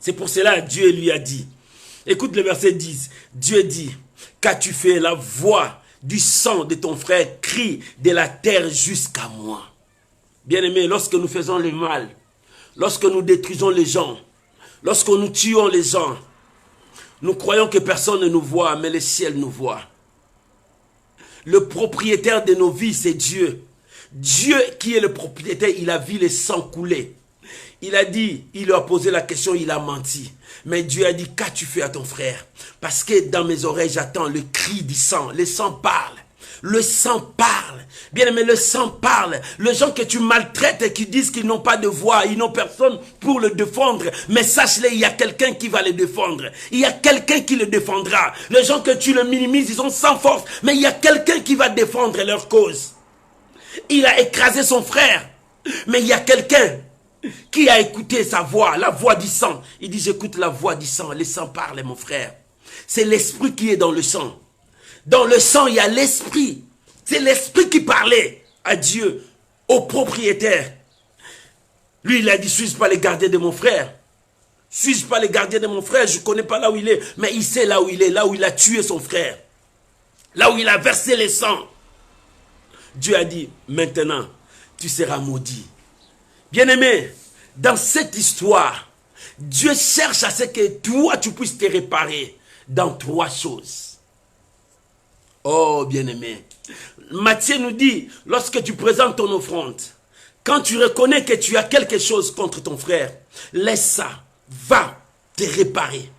C'est pour cela que Dieu lui a dit. Écoute le verset 10. Dieu dit, qu'as-tu fait? La voix du sang de ton frère crie de la terre jusqu'à moi. Bien-aimé, lorsque nous faisons le mal, lorsque nous détruisons les gens, lorsque nous tuons les gens, nous croyons que personne ne nous voit, mais le ciel nous voit. Le propriétaire de nos vies, c'est Dieu. Dieu qui est le propriétaire, il a vu le sang couler. Il a dit, il lui a posé la question, il a menti. Mais Dieu a dit, qu'as-tu fait à ton frère? Parce que dans mes oreilles, j'attends le cri du sang. Le sang parle. Le sang parle. Bien aimé, le sang parle. Les gens que tu maltraites et qui disent qu'ils n'ont pas de voix, ils n'ont personne pour le défendre. Mais sache-le, il y a quelqu'un qui va le défendre. Il y a quelqu'un qui le défendra. Les gens que tu le minimises, ils sont sans force. Mais il y a quelqu'un qui va défendre leur cause. Il a écrasé son frère. Mais il y a quelqu'un qui a écouté sa voix, la voix du sang. Il dit, j'écoute la voix du sang. Le sang parle, mon frère. C'est l'esprit qui est dans le sang. Dans le sang, il y a l'esprit. C'est l'esprit qui parlait à Dieu, au propriétaire. Lui, il a dit, suis-je pas le gardien de mon frère? Suis-je pas le gardien de mon frère? Je ne connais pas là où il est. Mais il sait là où il est, là où il a tué son frère. Là où il a versé le sang. Dieu a dit, maintenant, tu seras maudit. Bien-aimé, dans cette histoire, Dieu cherche à ce que toi, tu puisses te réparer dans 3 choses. Oh, bien-aimé. Matthieu nous dit, lorsque tu présentes ton offrande, quand tu reconnais que tu as quelque chose contre ton frère, laisse ça, va te réparer.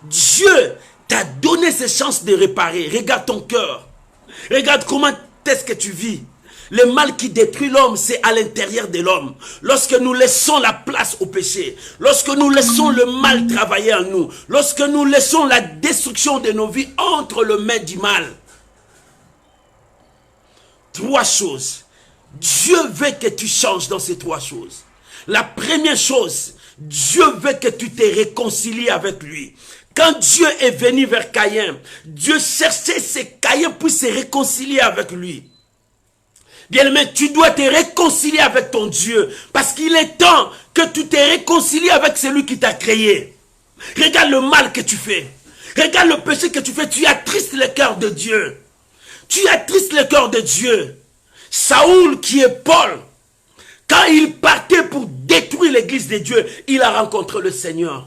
Dieu t'a donné ces chances de réparer. Regarde ton cœur. Regarde comment est-ce que tu vis. Le mal qui détruit l'homme, c'est à l'intérieur de l'homme. Lorsque nous laissons la place au péché, lorsque nous laissons le mal travailler en nous, lorsque nous laissons la destruction de nos vies entre les mains du mal. 3 choses. Dieu veut que tu changes dans ces 3 choses. La première chose, Dieu veut que tu te réconcilies avec lui. Quand Dieu est venu vers Caïn, Dieu cherchait que Caïn puisse se réconcilier avec lui. Bien-aimé, tu dois te réconcilier avec ton Dieu. Parce qu'il est temps que tu te réconcilies avec celui qui t'a créé. Regarde le mal que tu fais. Regarde le péché que tu fais. Tu attristes le cœur de Dieu. Tu attristes le cœur de Dieu. Saoul, qui est Paul, quand il partait pour détruire l'église de Dieu, il a rencontré le Seigneur.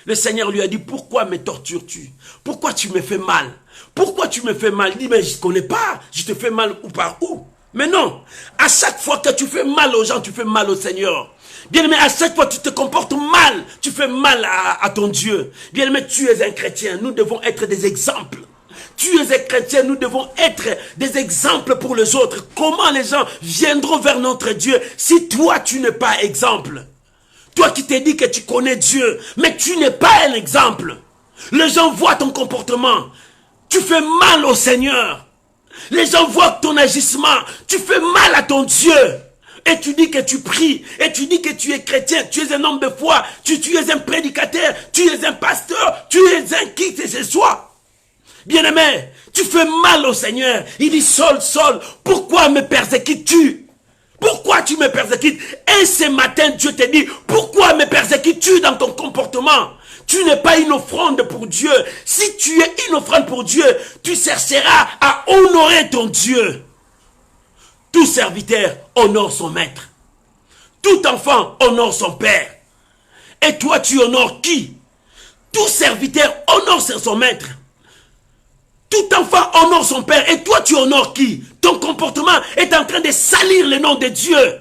Le Seigneur lui a dit, pourquoi me tortures-tu? Pourquoi tu me fais mal? Pourquoi tu me fais mal? Il dit, mais je ne connais pas. Je te fais mal ou par où? Mais non, à chaque fois que tu fais mal aux gens, tu fais mal au Seigneur. Bien-aimé, à chaque fois que tu te comportes mal, tu fais mal à ton Dieu. Bien-aimé, tu es un chrétien, nous devons être des exemples. Tu es un chrétien, nous devons être des exemples pour les autres. Comment les gens viendront vers notre Dieu si toi tu n'es pas exemple? Toi qui te dis que tu connais Dieu, mais tu n'es pas un exemple. Les gens voient ton comportement. Tu fais mal au Seigneur. Les gens voient ton agissement. Tu fais mal à ton Dieu. Et tu dis que tu pries. Et tu dis que tu es chrétien. Tu es un homme de foi. Tu es un prédicateur. Tu es un pasteur. Tu es un qui que ce soit. Bien-aimé, tu fais mal au Seigneur. Il dit, Saul, Saul, pourquoi me persécutes-tu? Pourquoi tu me persécutes? Et ce matin, Dieu te dit, pourquoi me persécutes-tu dans ton comportement? Tu n'es pas une offrande pour Dieu. Si tu es une offrande pour Dieu, tu chercheras à honorer ton Dieu. Tout serviteur honore son maître. Tout enfant honore son père. Et toi, tu honores qui? Tout serviteur honore son maître. Tout enfant honore son père. Et toi, tu honores qui? Ton comportement est en train de salir le nom de Dieu.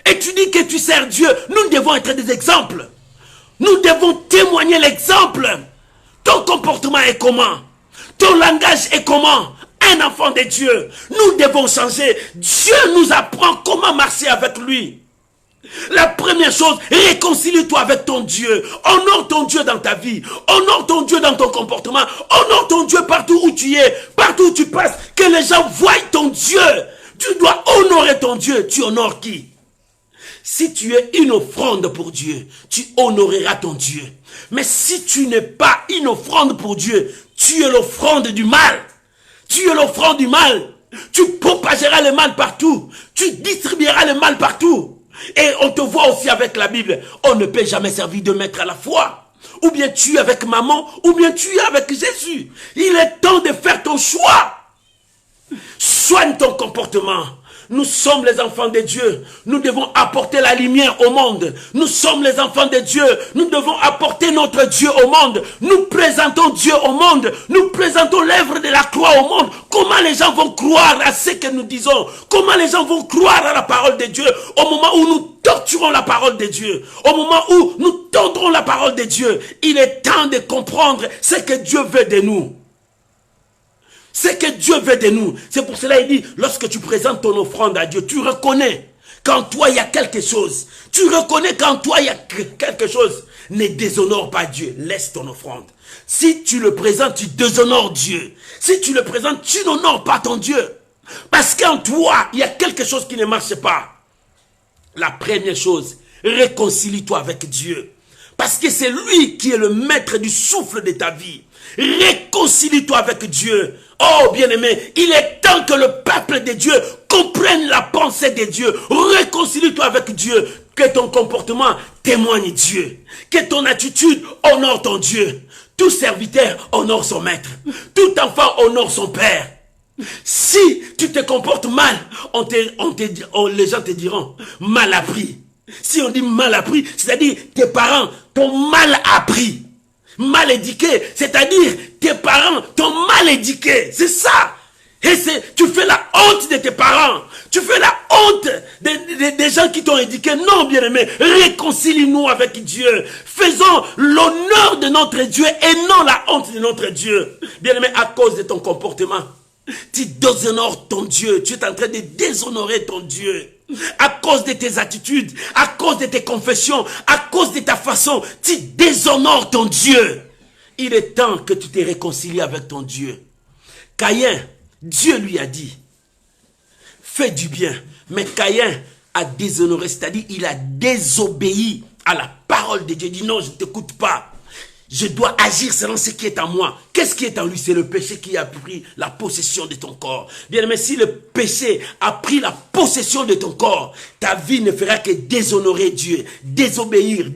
Et tu dis que tu sers Dieu. Nous devons être des exemples. Nous devons témoigner l'exemple. Ton comportement est comment? Ton langage est comment? Un enfant de Dieu. Nous devons changer. Dieu nous apprend comment marcher avec lui. La première chose, réconcilie-toi avec ton Dieu. Honore ton Dieu dans ta vie. Honore ton Dieu dans ton comportement. Honore ton Dieu partout où tu es. Partout où tu passes. Que les gens voient ton Dieu. Tu dois honorer ton Dieu. Tu honores qui? Si tu es une offrande pour Dieu, tu honoreras ton Dieu. Mais si tu n'es pas une offrande pour Dieu, tu es l'offrande du mal. Tu es l'offrande du mal. Tu propageras le mal partout. Tu distribueras le mal partout. Et on te voit aussi avec la Bible. On ne peut jamais servir deux maîtres à la fois. Ou bien tu es avec maman, ou bien tu es avec Jésus. Il est temps de faire ton choix. Soigne ton comportement. Nous sommes les enfants de Dieu. Nous devons apporter la lumière au monde. Nous sommes les enfants de Dieu. Nous devons apporter notre Dieu au monde. Nous présentons Dieu au monde. Nous présentons l'œuvre de la croix au monde. Comment les gens vont croire à ce que nous disons? Comment les gens vont croire à la parole de Dieu au moment où nous torturons la parole de Dieu? Au moment où nous tordrons la parole de Dieu? Il est temps de comprendre ce que Dieu veut de nous. Ce que Dieu veut de nous. C'est pour cela qu'il dit, lorsque tu présentes ton offrande à Dieu, tu reconnais qu'en toi il y a quelque chose. Tu reconnais qu'en toi il y a quelque chose. Ne déshonore pas Dieu. Laisse ton offrande. Si tu le présentes, tu déshonores Dieu. Si tu le présentes, tu n'honores pas ton Dieu. Parce qu'en toi, il y a quelque chose qui ne marche pas. La première chose, réconcilie-toi avec Dieu. Parce que c'est lui qui est le maître du souffle de ta vie. Réconcilie-toi avec Dieu. Oh bien-aimé, il est temps que le peuple de Dieu comprenne la pensée de Dieu. Réconcilie-toi avec Dieu. Que ton comportement témoigne Dieu. Que ton attitude honore ton Dieu. Tout serviteur honore son maître. Tout enfant honore son père. Si tu te comportes mal, les gens te diront mal appris. Si on dit mal appris, c'est-à-dire tes parents t'ont mal appris. Mal éduqué, c'est-à-dire tes parents t'ont mal éduqué. C'est ça. Et tu fais la honte de tes parents. Tu fais la honte des gens qui t'ont éduqué. Non, bien-aimé, réconcilie-nous avec Dieu. Faisons l'honneur de notre Dieu et non la honte de notre Dieu. Bien-aimé, à cause de ton comportement, tu déshonores ton Dieu. Tu es en train de déshonorer ton Dieu. À cause de tes attitudes, à cause de tes confessions, à cause de ta façon, tu déshonores ton Dieu. Il est temps que tu te réconcilies avec ton Dieu. Caïn, Dieu lui a dit, fais du bien. Mais Caïn a déshonoré, c'est-à-dire il a désobéi à la parole de Dieu. Il dit non, je ne t'écoute pas. Je dois agir selon ce qui est en moi. Qu'est-ce qui est en lui? C'est le péché qui a pris la possession de ton corps. Bien aimé, si le péché a pris la possession de ton corps, ta vie ne fera que déshonorer Dieu, désobéir.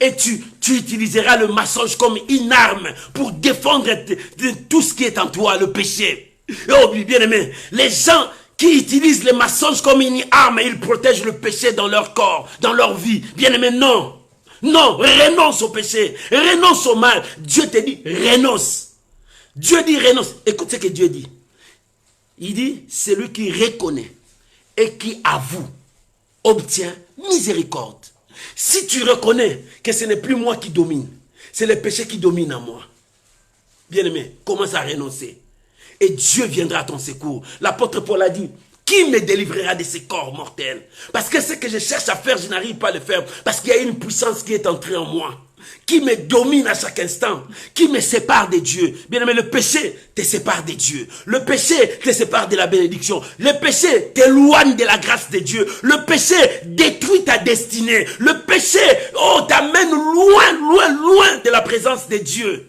Et tu utiliseras le mensonge comme une arme pour défendre de tout ce qui est en toi, le péché. Oh, bien aimé, les gens qui utilisent les mensonges comme une arme, ils protègent le péché dans leur corps, dans leur vie. Bien aimé, non. Non, renonce au péché, renonce au mal. Dieu te dit, renonce. Dieu dit, renonce. Écoute ce que Dieu dit. Il dit, celui qui reconnaît et qui avoue obtient miséricorde. Si tu reconnais que ce n'est plus moi qui domine, c'est le péché qui domine en moi. Bien-aimé, commence à renoncer. Et Dieu viendra à ton secours. L'apôtre Paul a dit, qui me délivrera de ces corps mortels? Parce que ce que je cherche à faire, je n'arrive pas à le faire. Parce qu'il y a une puissance qui est entrée en moi, qui me domine à chaque instant, qui me sépare de Dieu. Bien aimé, le péché te sépare de Dieu. Le péché te sépare de la bénédiction. Le péché t'éloigne de la grâce de Dieu. Le péché détruit ta destinée. Le péché, t'amène loin de la présence de Dieu.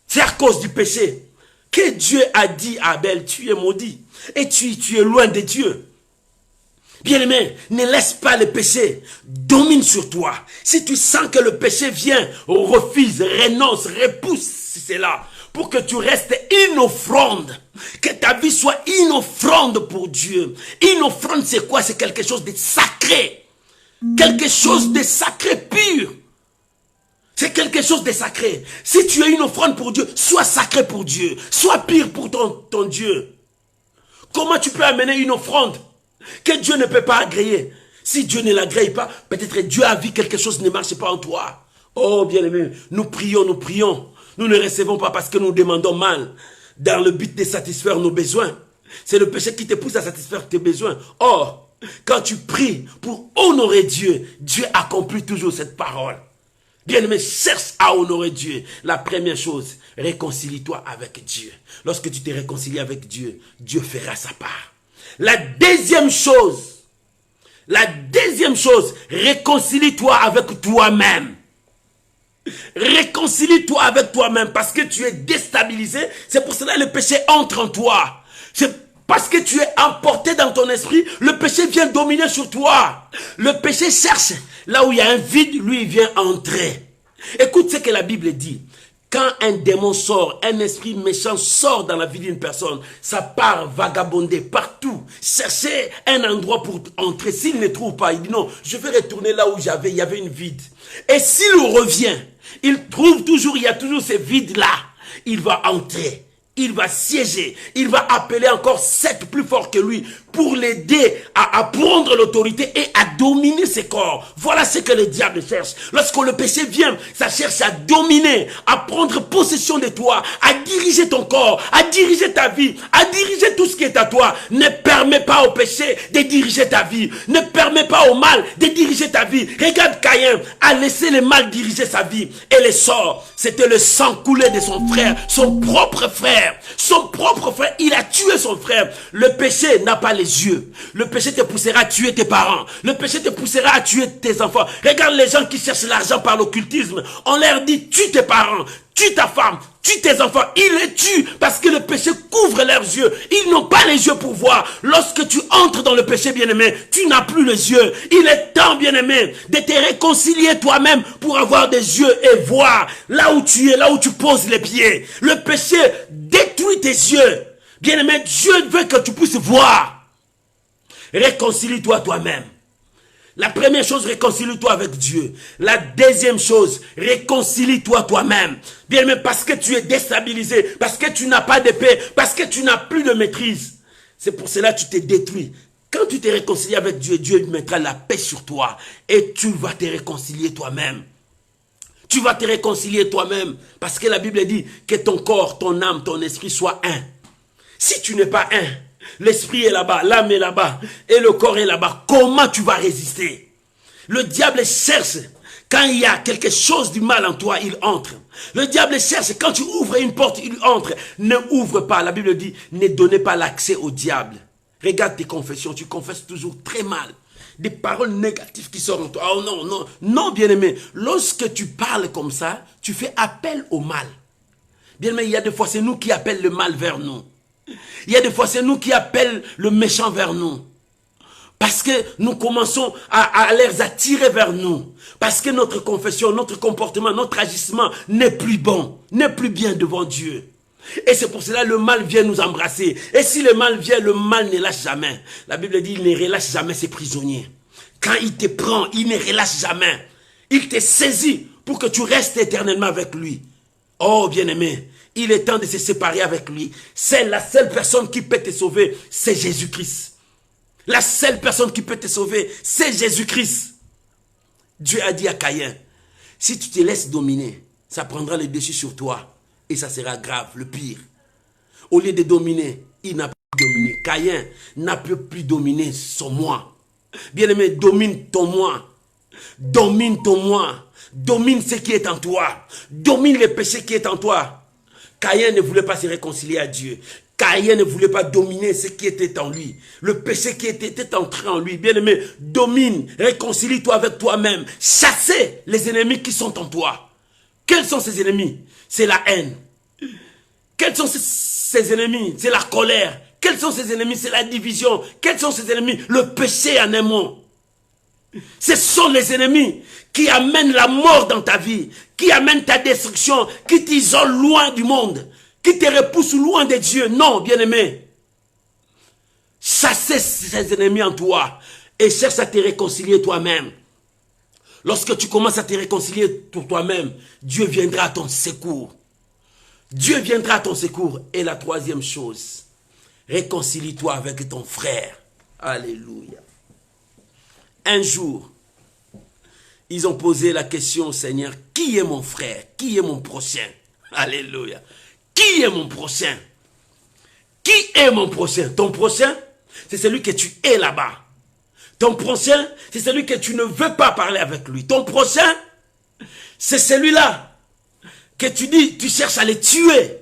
C'est à cause du péché que Dieu a dit à Abel, tu es maudit. Et tu es loin de Dieu. Bien-aimé, ne laisse pas le péché dominer sur toi. Si tu sens que le péché vient, refuse, renonce, repousse cela. Pour que tu restes une offrande. Que ta vie soit une offrande pour Dieu. Une offrande, c'est quoi? C'est quelque chose de sacré. Quelque chose de sacré pur. C'est quelque chose de sacré. Si tu es une offrande pour Dieu, sois sacré pour Dieu. Sois pur pour ton Dieu. Comment tu peux amener une offrande que Dieu ne peut pas agréer? Si Dieu ne l'agrée pas, peut-être Dieu a vu quelque chose ne marche pas en toi. Oh bien-aimé, nous prions. Nous ne recevons pas parce que nous demandons mal, dans le but de satisfaire nos besoins. C'est le péché qui te pousse à satisfaire tes besoins. Or, quand tu pries pour honorer Dieu, Dieu accomplit toujours cette parole. Bien-aimé, cherche à honorer Dieu. La première chose, réconcilie-toi avec Dieu. Lorsque tu te réconcilies avec Dieu, Dieu fera sa part. La deuxième chose, réconcilie-toi avec toi-même. Réconcilie-toi avec toi-même parce que tu es déstabilisé. C'est pour cela que le péché entre en toi. C'est parce que tu es emporté dans ton esprit, le péché vient dominer sur toi. Le péché cherche. Là où il y a un vide, lui, il vient entrer. Écoute ce que la Bible dit. Quand un démon sort, un esprit méchant sort dans la vie d'une personne, ça part vagabonder partout, chercher un endroit pour entrer. S'il ne trouve pas, il dit non, je vais retourner là où il y avait une vide. Et s'il revient, il trouve toujours, il y a toujours ce vide-là. Il va entrer. Il va siéger, il va appeler encore 7 plus forts que lui pour l'aider à prendre l'autorité et à dominer ses corps. Voilà ce que le diable cherche. Lorsque le péché vient, ça cherche à dominer, à prendre possession de toi, à diriger ton corps, à diriger ta vie, à diriger tout ce qui est à toi. Ne permets pas au péché de diriger ta vie. Ne permets pas au mal de diriger ta vie. Regarde Caïn a laissé le mal diriger sa vie et le sort. C'était le sang coulé de son frère, son propre frère. Son propre frère, il a tué son frère. Le péché n'a pas les yeux. Le péché te poussera à tuer tes parents. Le péché te poussera à tuer tes enfants. Regarde les gens qui cherchent l'argent par l'occultisme. On leur dit, tue tes parents, tue ta femme, tue tes enfants. Ils les tuent parce que le péché couvre leurs yeux. Ils n'ont pas les yeux pour voir. Lorsque tu entres dans le péché, bien-aimé, tu n'as plus les yeux. Il est temps, bien-aimé, de te réconcilier toi-même pour avoir des yeux et voir là où tu es, là où tu poses les pieds. Le péché détruit tes yeux. Bien-aimé, Dieu veut que tu puisses voir. Réconcilie-toi toi-même. La première chose, réconcilie-toi avec Dieu. La deuxième chose, réconcilie-toi toi-même. Bien aimé, parce que tu es déstabilisé, parce que tu n'as pas de paix, parce que tu n'as plus de maîtrise. C'est pour cela que tu t'es détruit. Quand tu t'es réconcilié avec Dieu, Dieu mettra la paix sur toi et tu vas te réconcilier toi-même. Tu vas te réconcilier toi-même parce que la Bible dit que ton corps, ton âme, ton esprit soient un. Si tu n'es pas un, l'esprit est là-bas, l'âme est là-bas et le corps est là-bas. Comment tu vas résister? Le diable cherche, quand il y a quelque chose du mal en toi, il entre. Le diable cherche, quand tu ouvres une porte, il entre. Ne ouvre pas, la Bible dit, ne donnez pas l'accès au diable. Regarde tes confessions, tu confesses toujours très mal. Des paroles négatives qui sortent en toi. Oh non, non, non, bien-aimé. Lorsque tu parles comme ça, tu fais appel au mal. Bien-aimé, il y a des fois, c'est nous qui appellent le mal vers nous. Il y a des fois, c'est nous qui appellent le méchant vers nous. Parce que nous commençons à les attirer vers nous. Parce que notre confession, notre comportement, notre agissement n'est plus bon, n'est plus bien devant Dieu. Et c'est pour cela que le mal vient nous embrasser. Et si le mal vient, le mal ne lâche jamais. La Bible dit, il ne relâche jamais ses prisonniers. Quand il te prend, il ne relâche jamais. Il te saisit pour que tu restes éternellement avec lui. Oh bien-aimé, il est temps de se séparer avec lui. C'est la seule personne qui peut te sauver, c'est Jésus-Christ. La seule personne qui peut te sauver, c'est Jésus-Christ. Dieu a dit à Caïn, si tu te laisses dominer, ça prendra le dessus sur toi. Et ça sera grave, le pire. Au lieu de dominer, il n'a plus dominé. Caïn n'a plus dominé son moi. Bien-aimé, domine ton moi. Domine ton moi. Domine ce qui est en toi. Domine le péché qui est en toi. Caïn ne voulait pas se réconcilier à Dieu. Caïn ne voulait pas dominer ce qui était en lui. Le péché qui était entré en lui. Bien-aimé, domine, réconcilie-toi avec toi-même. Chassez les ennemis qui sont en toi. Quels sont ces ennemis? C'est la haine. Quels sont ces ennemis? C'est la colère. Quels sont ces ennemis? C'est la division. Quels sont ces ennemis? Le péché en un mot. Ce sont les ennemis qui amènent la mort dans ta vie, qui amènent ta destruction, qui t'isolent loin du monde, qui te repoussent loin de Dieu. Non, bien-aimé. Chassez ces ennemis en toi et cherche à te réconcilier toi-même. Lorsque tu commences à te réconcilier pour toi-même, Dieu viendra à ton secours. Dieu viendra à ton secours. Et la troisième chose, réconcilie-toi avec ton frère. Alléluia. Un jour, ils ont posé la question au Seigneur, qui est mon frère? Qui est mon prochain? Alléluia. Qui est mon prochain? Qui est mon prochain? Ton prochain, c'est celui que tu es là-bas. Ton prochain, c'est celui que tu ne veux pas parler avec lui. Ton prochain, c'est celui-là que tu dis, tu cherches à les tuer.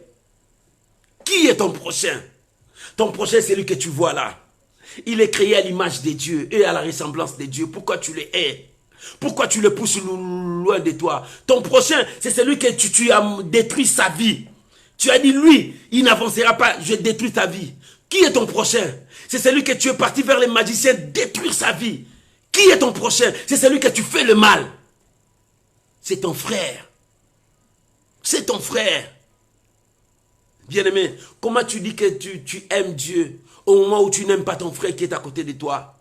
Qui est ton prochain? Ton prochain, c'est celui que tu vois là. Il est créé à l'image de Dieu et à la ressemblance de Dieu. Pourquoi tu le hais? Pourquoi tu le pousses loin de toi? Ton prochain, c'est celui que tu as détruit sa vie. Tu as dit, lui, il n'avancera pas, je détruis ta vie. Qui est ton prochain? C'est celui que tu es parti vers les magiciens détruire sa vie. Qui est ton prochain? C'est celui que tu fais le mal. C'est ton frère. C'est ton frère. Bien-aimé, comment tu dis que tu aimes Dieu au moment où tu n'aimes pas ton frère qui est à côté de toi?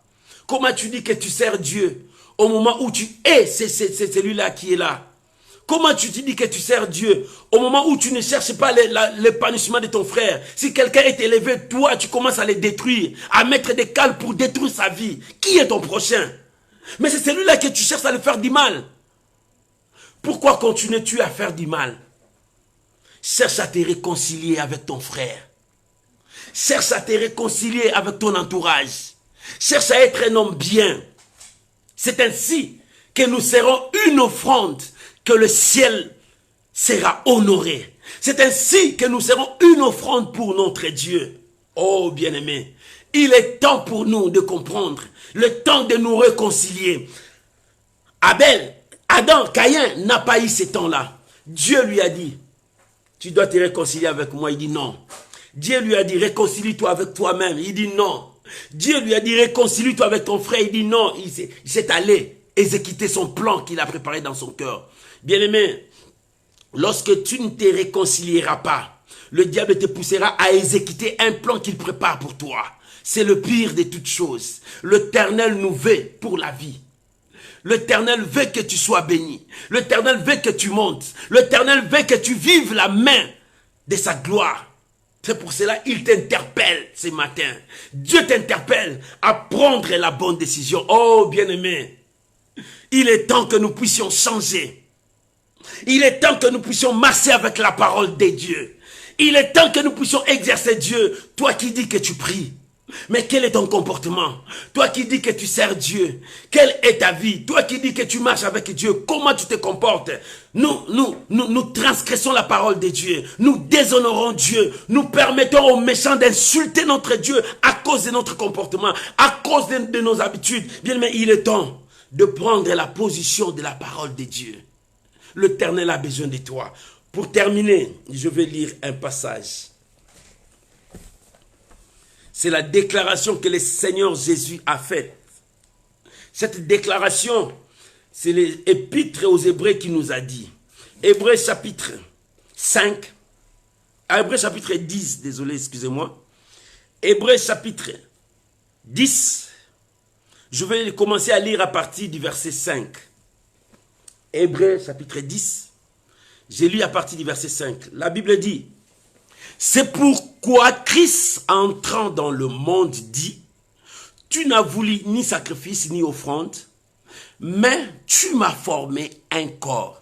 Comment tu dis que tu sers Dieu au moment où tu es c'est celui-là qui est là? Comment tu te dis que tu sers Dieu au moment où tu ne cherches pas l'épanouissement de ton frère? Si quelqu'un est élevé, toi, tu commences à le détruire, à mettre des cales pour détruire sa vie. Qui est ton prochain? Mais c'est celui-là que tu cherches à le faire du mal. Pourquoi continues-tu à faire du mal? Cherche à te réconcilier avec ton frère. Cherche à te réconcilier avec ton entourage. Cherche à être un homme bien. C'est ainsi que nous serons une offrande, que le ciel sera honoré. C'est ainsi que nous serons une offrande pour notre Dieu. Oh bien-aimé, il est temps pour nous de comprendre, le temps de nous réconcilier. Adam, Caïn n'a pas eu ce temps-là. Dieu lui a dit, tu dois te réconcilier avec moi. Il dit non. Dieu lui a dit, réconcilie-toi avec toi-même. Il dit non. Dieu lui a dit, réconcilie-toi avec ton frère. Il dit non. Il s'est allé exécuter son plan qu'il a préparé dans son cœur. Bien-aimé, lorsque tu ne te réconcilieras pas, le diable te poussera à exécuter un plan qu'il prépare pour toi. C'est le pire de toutes choses. L'Éternel nous veut pour la vie. L'Éternel veut que tu sois béni. L'Éternel veut que tu montes. L'Éternel veut que tu vives la main de sa gloire. C'est pour cela qu'il t'interpelle ce matin. Dieu t'interpelle à prendre la bonne décision. Oh, bien-aimé, il est temps que nous puissions changer. Il est temps que nous puissions marcher avec la parole de Dieu. Il est temps que nous puissions exercer Dieu. Toi qui dis que tu pries, mais quel est ton comportement? Toi qui dis que tu sers Dieu, quelle est ta vie? Toi qui dis que tu marches avec Dieu, comment tu te comportes? Nous transgressons la parole de Dieu. Nous déshonorons Dieu. Nous permettons aux méchants d'insulter notre Dieu à cause de notre comportement, à cause de nos habitudes. Bien, mais il est temps de prendre la position de la parole de Dieu. L'Éternel a besoin de toi. Pour terminer, je vais lire un passage. C'est la déclaration que le Seigneur Jésus a faite. Cette déclaration, c'est l'épître aux Hébreux qui nous a dit. Hébreux chapitre 5, Hébreux chapitre 10, désolé, excusez-moi. Hébreux chapitre 10, je vais commencer à lire à partir du verset 5. Hébreux chapitre 10, j'ai lu à partir du verset 5. La Bible dit, c'est pourquoi Christ, entrant dans le monde, dit, tu n'as voulu ni sacrifice ni offrande, mais tu m'as formé un corps.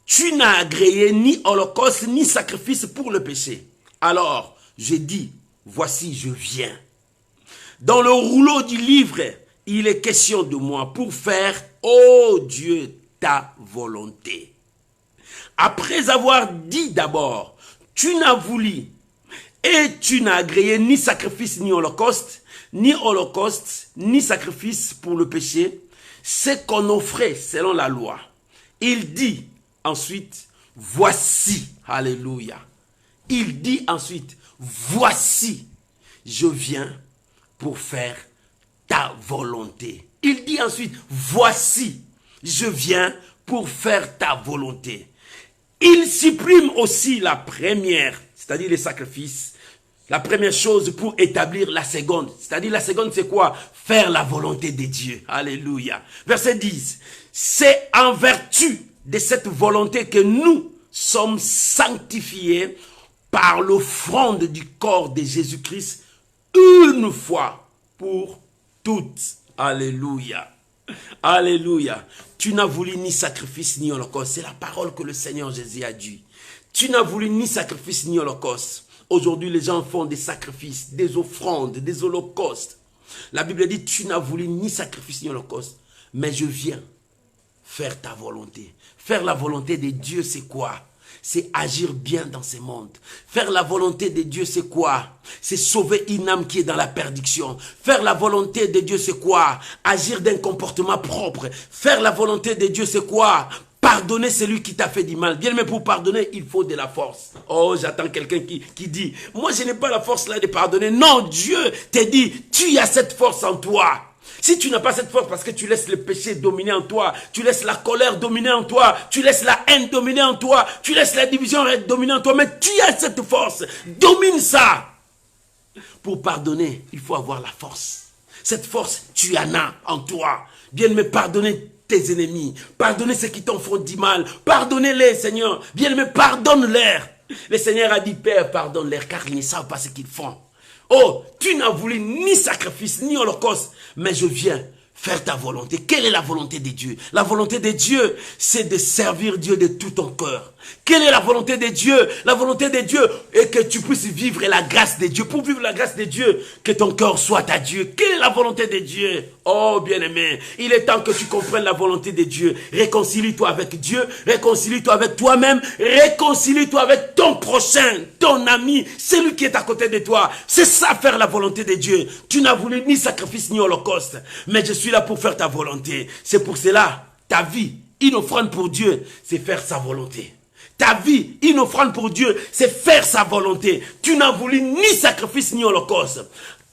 Tu n'as agréé ni holocauste ni sacrifice pour le péché. Alors, j'ai dit, voici, je viens. Dans le rouleau du livre, il est question de moi pour faire, ô Dieu, ta volonté. Après avoir dit d'abord, tu n'as voulu et tu n'as agréé ni sacrifice ni holocauste, ni sacrifice pour le péché, c'est qu'on offrait selon la loi. Il dit ensuite, voici, alléluia. Il dit ensuite, voici, je viens pour faire ta volonté. Il dit ensuite, voici, je viens pour faire ta volonté. Il supprime aussi la première, c'est-à-dire les sacrifices, la première chose pour établir la seconde. C'est-à-dire la seconde, c'est quoi? Faire la volonté de Dieu. Alléluia. Verset 10. C'est en vertu de cette volonté que nous sommes sanctifiés par l'offrande du corps de Jésus-Christ une fois pour toutes. Alléluia. Alléluia. Tu n'as voulu ni sacrifice ni holocauste. C'est la parole que le Seigneur Jésus a dit. Tu n'as voulu ni sacrifice ni holocauste. Aujourd'hui, les gens font des sacrifices, des offrandes, des holocaustes. La Bible dit, tu n'as voulu ni sacrifice ni holocauste, mais je viens faire ta volonté. Faire la volonté de Dieu, c'est quoi? C'est agir bien dans ce monde. Faire la volonté de Dieu, c'est quoi? C'est sauver une âme qui est dans la perdition. Faire la volonté de Dieu, c'est quoi? Agir d'un comportement propre. Faire la volonté de Dieu, c'est quoi? Pardonner celui qui t'a fait du mal. Bien, mais pour pardonner, il faut de la force. Oh, j'attends quelqu'un qui dit, moi je n'ai pas la force là de pardonner. Non, Dieu te dit, tu as cette force en toi. Si tu n'as pas cette force parce que tu laisses le péché dominer en toi, tu laisses la colère dominer en toi, tu laisses la haine dominer en toi, tu laisses la division dominer en toi, mais tu as cette force, domine ça. Pour pardonner, il faut avoir la force. Cette force, tu en as en toi. Bien, mais pardonner tes ennemis, pardonner ceux qui t'en font du mal, pardonnez-les, Seigneur. Bien, mais pardonne-leur. Le Seigneur a dit, Père, pardonne-leur, car ils ne savent pas ce qu'ils font. Oh, tu n'as voulu ni sacrifice, ni holocauste, mais je viens faire ta volonté. Quelle est la volonté de Dieu? La volonté de Dieu, c'est de servir Dieu de tout ton cœur. Quelle est la volonté de Dieu? La volonté de Dieu est que tu puisses vivre la grâce de Dieu. Pour vivre la grâce de Dieu, que ton cœur soit à Dieu. Quelle est la volonté de Dieu? Oh, bien-aimé, il est temps que tu comprennes la volonté de Dieu. Réconcilie-toi avec Dieu, réconcilie-toi avec toi-même, réconcilie-toi avec ton prochain, ton ami, celui qui est à côté de toi. C'est ça, faire la volonté de Dieu. Tu n'as voulu ni sacrifice ni holocauste, mais je suis là pour faire ta volonté. C'est pour cela, ta vie, une offrande pour Dieu, c'est faire sa volonté. Ta vie, une offrande pour Dieu, c'est faire sa volonté. Tu n'as voulu ni sacrifice ni holocauste.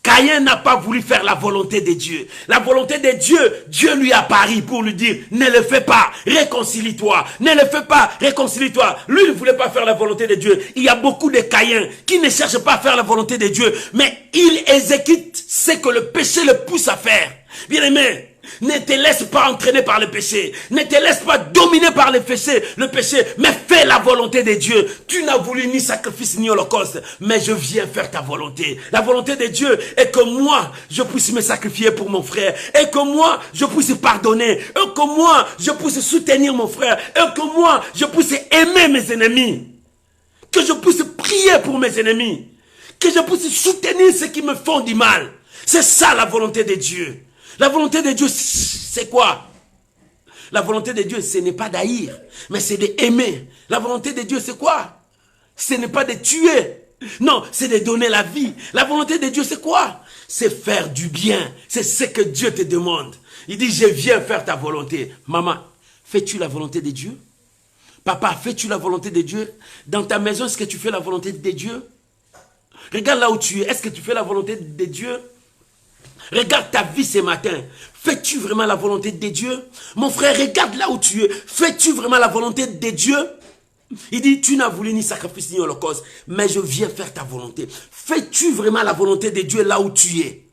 Caïn n'a pas voulu faire la volonté de Dieu. La volonté de Dieu, Dieu lui a apparu pour lui dire, ne le fais pas, réconcilie-toi. Ne le fais pas, réconcilie-toi. Lui ne voulait pas faire la volonté de Dieu. Il y a beaucoup de Caïns qui ne cherchent pas à faire la volonté de Dieu, mais ils exécutent ce que le péché le pousse à faire. Bien aimé, Ne te laisse pas entraîner par le péché. Ne te laisse pas dominer par le péché, mais fais la volonté de Dieu. Tu n'as voulu ni sacrifice ni holocauste, mais je viens faire ta volonté. La volonté de Dieu est que moi, je puisse me sacrifier pour mon frère, et que moi, je puisse pardonner, et que moi, je puisse soutenir mon frère, et que moi, je puisse aimer mes ennemis, que je puisse prier pour mes ennemis, que je puisse soutenir ceux qui me font du mal. C'est ça la volonté de Dieu. La volonté de Dieu, c'est quoi? La volonté de Dieu, ce n'est pas d'haïr, mais c'est d'aimer. La volonté de Dieu, c'est quoi? Ce n'est pas de tuer. Non, c'est de donner la vie. La volonté de Dieu, c'est quoi? C'est faire du bien. C'est ce que Dieu te demande. Il dit, je viens faire ta volonté. Maman, fais-tu la volonté de Dieu? Papa, fais-tu la volonté de Dieu? Dans ta maison, est-ce que tu fais la volonté de Dieu? Regarde là où tu es. Est-ce que tu fais la volonté de Dieu? Regarde ta vie ce matin. Fais-tu vraiment la volonté de Dieu? Mon frère, regarde là où tu es. Fais-tu vraiment la volonté de Dieu? Il dit, tu n'as voulu ni sacrifice ni holocauste, mais je viens faire ta volonté. Fais-tu vraiment la volonté de Dieu là où tu es?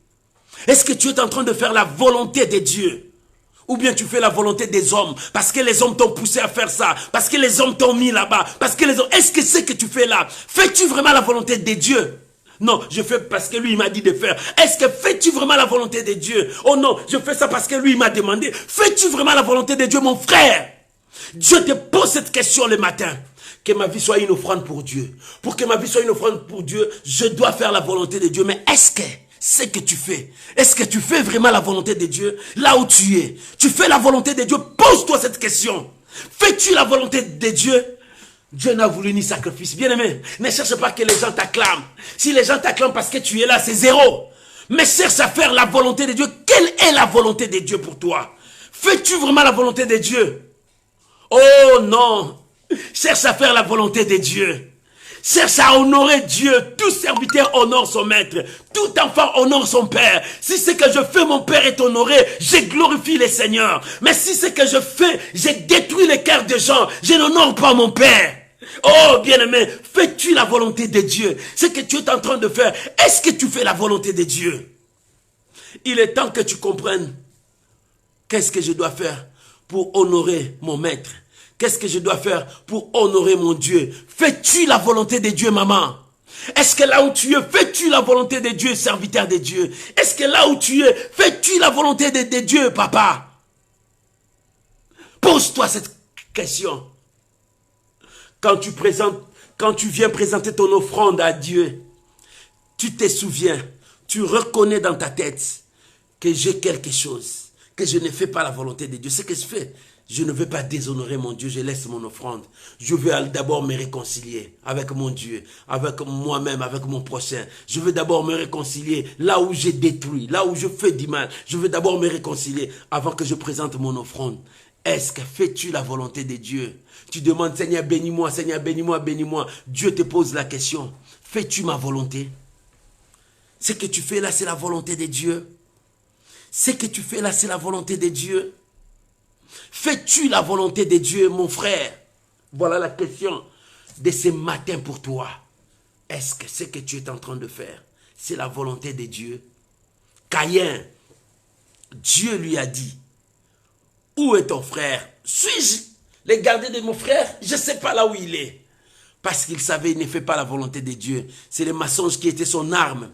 Est-ce que tu es en train de faire la volonté de Dieu? Ou bien tu fais la volonté des hommes, parce que les hommes t'ont poussé à faire ça, parce que les hommes t'ont mis là-bas, parce que les hommes... Est-ce que c'est que tu fais là? Fais-tu vraiment la volonté de Dieu? Non, je fais parce que lui, il m'a dit de faire. Est-ce que fais-tu vraiment la volonté de Dieu? Oh non, je fais ça parce que lui, il m'a demandé. Fais-tu vraiment la volonté de Dieu, mon frère? Dieu te pose cette question le matin. Que ma vie soit une offrande pour Dieu. Pour que ma vie soit une offrande pour Dieu, je dois faire la volonté de Dieu. Mais est-ce que c'est que tu fais? Est-ce que tu fais vraiment la volonté de Dieu là où tu es? Tu fais la volonté de Dieu? Pose-toi cette question. Fais-tu la volonté de Dieu? Dieu n'a voulu ni sacrifice. Bien-aimé, ne cherche pas que les gens t'acclament. Si les gens t'acclament parce que tu es là, c'est zéro. Mais cherche à faire la volonté de Dieu. Quelle est la volonté de Dieu pour toi? Fais-tu vraiment la volonté de Dieu? Oh non! Cherche à faire la volonté de Dieu. Cherche à honorer Dieu. Tout serviteur honore son maître. Tout enfant honore son père. Si ce que je fais, mon père est honoré, je glorifie le Seigneur. Mais si ce que je fais, je détruis les cœurs des gens, je n'honore pas mon père. Oh bien-aimé, fais-tu la volonté de Dieu? Ce que tu es en train de faire, est-ce que tu fais la volonté de Dieu? Il est temps que tu comprennes qu'est-ce que je dois faire pour honorer mon maître. Qu'est-ce que je dois faire pour honorer mon Dieu? Fais-tu la volonté de Dieu, maman? Est-ce que là où tu es, fais-tu la volonté de Dieu, serviteur de Dieu? Est-ce que là où tu es, fais-tu la volonté de Dieu, papa? Pose-toi cette question. Quand tu viens présenter ton offrande à Dieu, tu te souviens, tu reconnais dans ta tête que j'ai quelque chose, que je ne fais pas la volonté de Dieu. Ce que je fais, je ne veux pas déshonorer mon Dieu, je laisse mon offrande. Je veux d'abord me réconcilier avec mon Dieu, avec moi-même, avec mon prochain. Je veux d'abord me réconcilier là où j'ai détruit, là où je fais du mal. Je veux d'abord me réconcilier avant que je présente mon offrande. Est-ce que fais-tu la volonté de Dieu? Tu demandes, Seigneur, bénis-moi, Seigneur, bénis-moi, bénis-moi. Dieu te pose la question, fais-tu ma volonté? Ce que tu fais là, c'est la volonté de Dieu. Ce que tu fais là, c'est la volonté de Dieu. Fais-tu la volonté de Dieu, mon frère? Voilà la question de ce matin pour toi. Est-ce que ce que tu es en train de faire, c'est la volonté de Dieu? Caïn, Dieu lui a dit, où est ton frère? Suis-je le gardien de mon frère? Je ne sais pas là où il est. Parce qu'il savait, il ne fait pas la volonté de Dieu. C'est le mensonge qui était son arme.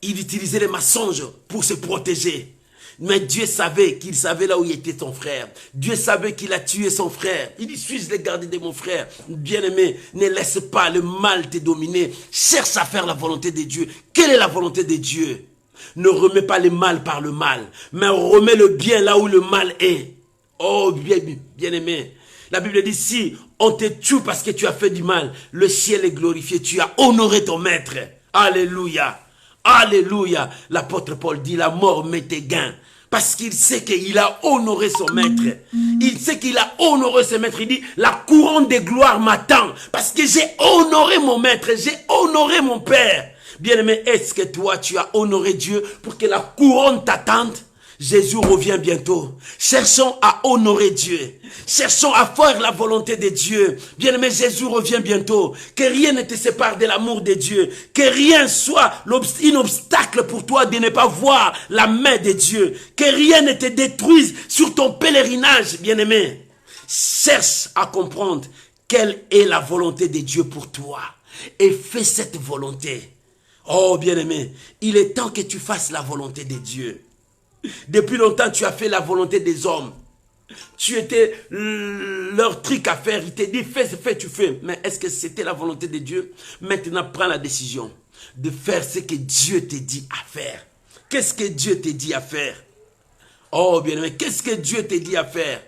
Il utilisait les mensonges pour se protéger. Mais Dieu savait qu'il savait là où il était son frère. Dieu savait qu'il a tué son frère. Il dit, suis-je le gardien de mon frère? Bien-aimé, ne laisse pas le mal te dominer. Cherche à faire la volonté de Dieu. Quelle est la volonté de Dieu? Ne remets pas le mal par le mal, mais remets le bien là où le mal est. Oh, bien-aimé. La Bible dit, si on te tue parce que tu as fait du mal, le ciel est glorifié. Tu as honoré ton maître. Alléluia. Alléluia. L'apôtre Paul dit, la mort met tes gains. Parce qu'il sait qu'il a honoré son maître. Il sait qu'il a honoré son maître. Il dit, la couronne de gloire m'attend. Parce que j'ai honoré mon maître. J'ai honoré mon père. Bien-aimé, est-ce que toi, tu as honoré Dieu pour que la couronne t'attende? Jésus revient bientôt. Cherchons à honorer Dieu. Cherchons à faire la volonté de Dieu. Bien-aimé, Jésus revient bientôt. Que rien ne te sépare de l'amour de Dieu. Que rien soit un obstacle pour toi de ne pas voir la main de Dieu. Que rien ne te détruise sur ton pèlerinage, bien-aimé. Cherche à comprendre quelle est la volonté de Dieu pour toi. Et fais cette volonté. Oh, bien-aimé, il est temps que tu fasses la volonté de Dieu. Depuis longtemps, tu as fait la volonté des hommes. Tu étais leur truc à faire. Ils te disent, fais, tu fais. Mais est-ce que c'était la volonté de Dieu? Maintenant, prends la décision de faire ce que Dieu te dit à faire. Qu'est-ce que Dieu te dit à faire? Oh, bien-aimé, qu'est-ce que Dieu te dit à faire?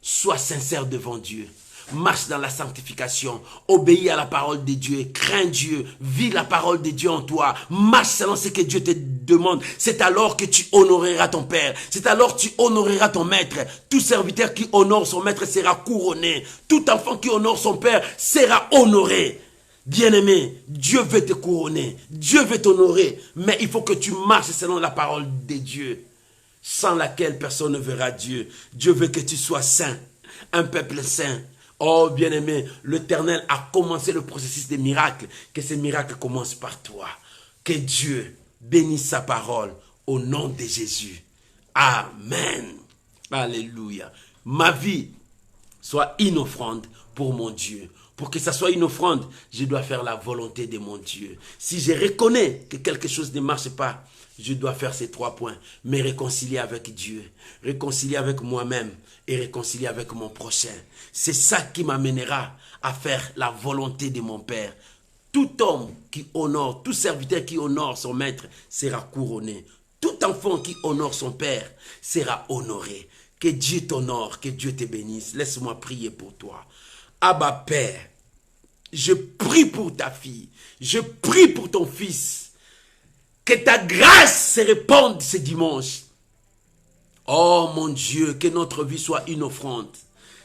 Sois sincère devant Dieu. Marche dans la sanctification, obéis à la parole de Dieu, crains Dieu, vis la parole de Dieu en toi, marche selon ce que Dieu te demande. C'est alors que tu honoreras ton Père, c'est alors que tu honoreras ton Maître. Tout serviteur qui honore son Maître sera couronné, tout enfant qui honore son Père sera honoré. Bien-aimé, Dieu veut te couronner, Dieu veut t'honorer, mais il faut que tu marches selon la parole de Dieu, sans laquelle personne ne verra Dieu. Dieu veut que tu sois saint, un peuple saint. Oh, bien-aimé, l'Éternel a commencé le processus des miracles. Que ces miracles commencent par toi. Que Dieu bénisse sa parole au nom de Jésus. Amen. Alléluia. Ma vie soit une offrande pour mon Dieu. Pour que ça soit une offrande, je dois faire la volonté de mon Dieu. Si je reconnais que quelque chose ne marche pas, je dois faire ces 3 points. Me réconcilier avec Dieu, réconcilier avec moi-même et réconcilier avec mon prochain. C'est ça qui m'amènera à faire la volonté de mon Père. Tout homme qui honore, tout serviteur qui honore son maître sera couronné. Tout enfant qui honore son Père sera honoré. Que Dieu t'honore, que Dieu te bénisse. Laisse-moi prier pour toi. Abba Père, je prie pour ta fille, je prie pour ton fils. Que ta grâce se répande ce dimanche. Oh mon Dieu, que notre vie soit une offrande.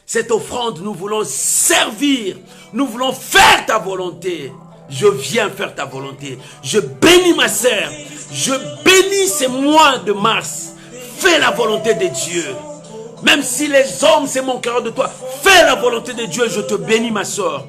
Cette offrande, nous voulons servir. Nous voulons faire ta volonté. Je viens faire ta volonté. Je bénis ma sœur. Je bénis ce mois de mars. Fais la volonté de Dieu. Même si les hommes se moqueront de toi, fais la volonté de Dieu. Je te bénis ma sœur.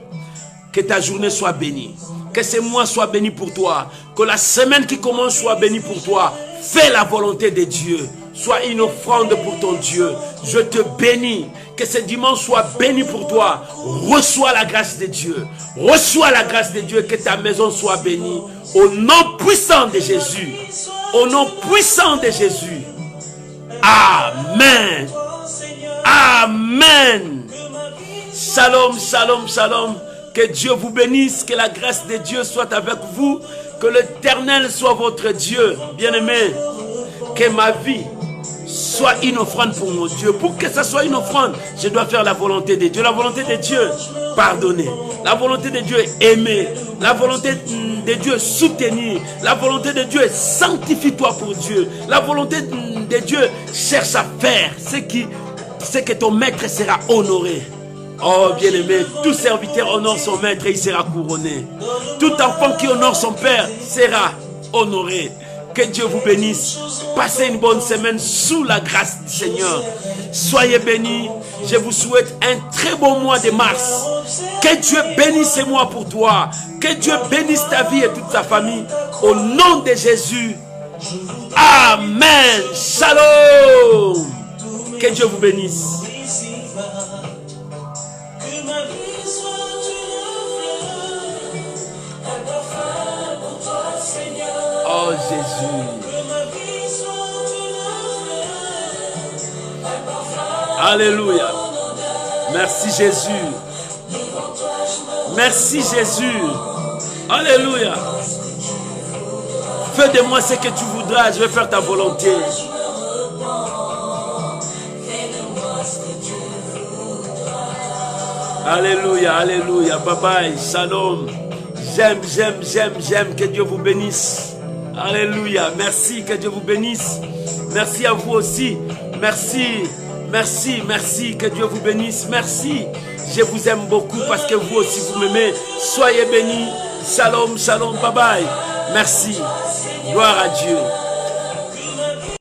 Que ta journée soit bénie. Que ce mois soit béni pour toi. Que la semaine qui commence soit bénie pour toi. Fais la volonté de Dieu. Sois une offrande pour ton Dieu. Je te bénis. Que ce dimanche soit béni pour toi. Reçois la grâce de Dieu. Reçois la grâce de Dieu. Que ta maison soit bénie. Au nom puissant de Jésus. Au nom puissant de Jésus. Amen. Amen. Shalom, shalom, shalom. Que Dieu vous bénisse. Que la grâce de Dieu soit avec vous. Que l'Éternel soit votre Dieu. Bien-aimé. Que ma vie soit une offrande pour mon Dieu. Pour que ça soit une offrande, je dois faire la volonté de Dieu. La volonté de Dieu, pardonner. La volonté de Dieu, aimer. La volonté de Dieu, soutenir. La volonté de Dieu, sanctifie-toi pour Dieu. La volonté de Dieu, cherche à faire ce que ton maître sera honoré. Oh bien-aimé, tout serviteur honore son maître et il sera couronné. Tout enfant qui honore son père sera honoré. Que Dieu vous bénisse. Passez une bonne semaine sous la grâce du Seigneur. Soyez bénis. Je vous souhaite un très bon mois de mars. Que Dieu bénisse ce mois pour toi. Que Dieu bénisse ta vie et toute ta famille. Au nom de Jésus. Amen. Shalom. Que Dieu vous bénisse. Oh Jésus. Alléluia. Merci Jésus. Merci Jésus. Alléluia. Fais de moi ce que tu voudras. Je vais faire ta volonté. Alléluia. Alléluia. Bye bye. Shalom. J'aime. Que Dieu vous bénisse. Alléluia. Merci. Que Dieu vous bénisse. Merci à vous aussi. Merci. Que Dieu vous bénisse. Merci. Je vous aime beaucoup parce que vous aussi vous m'aimez. Soyez bénis. Shalom. Bye bye. Merci. Gloire à Dieu.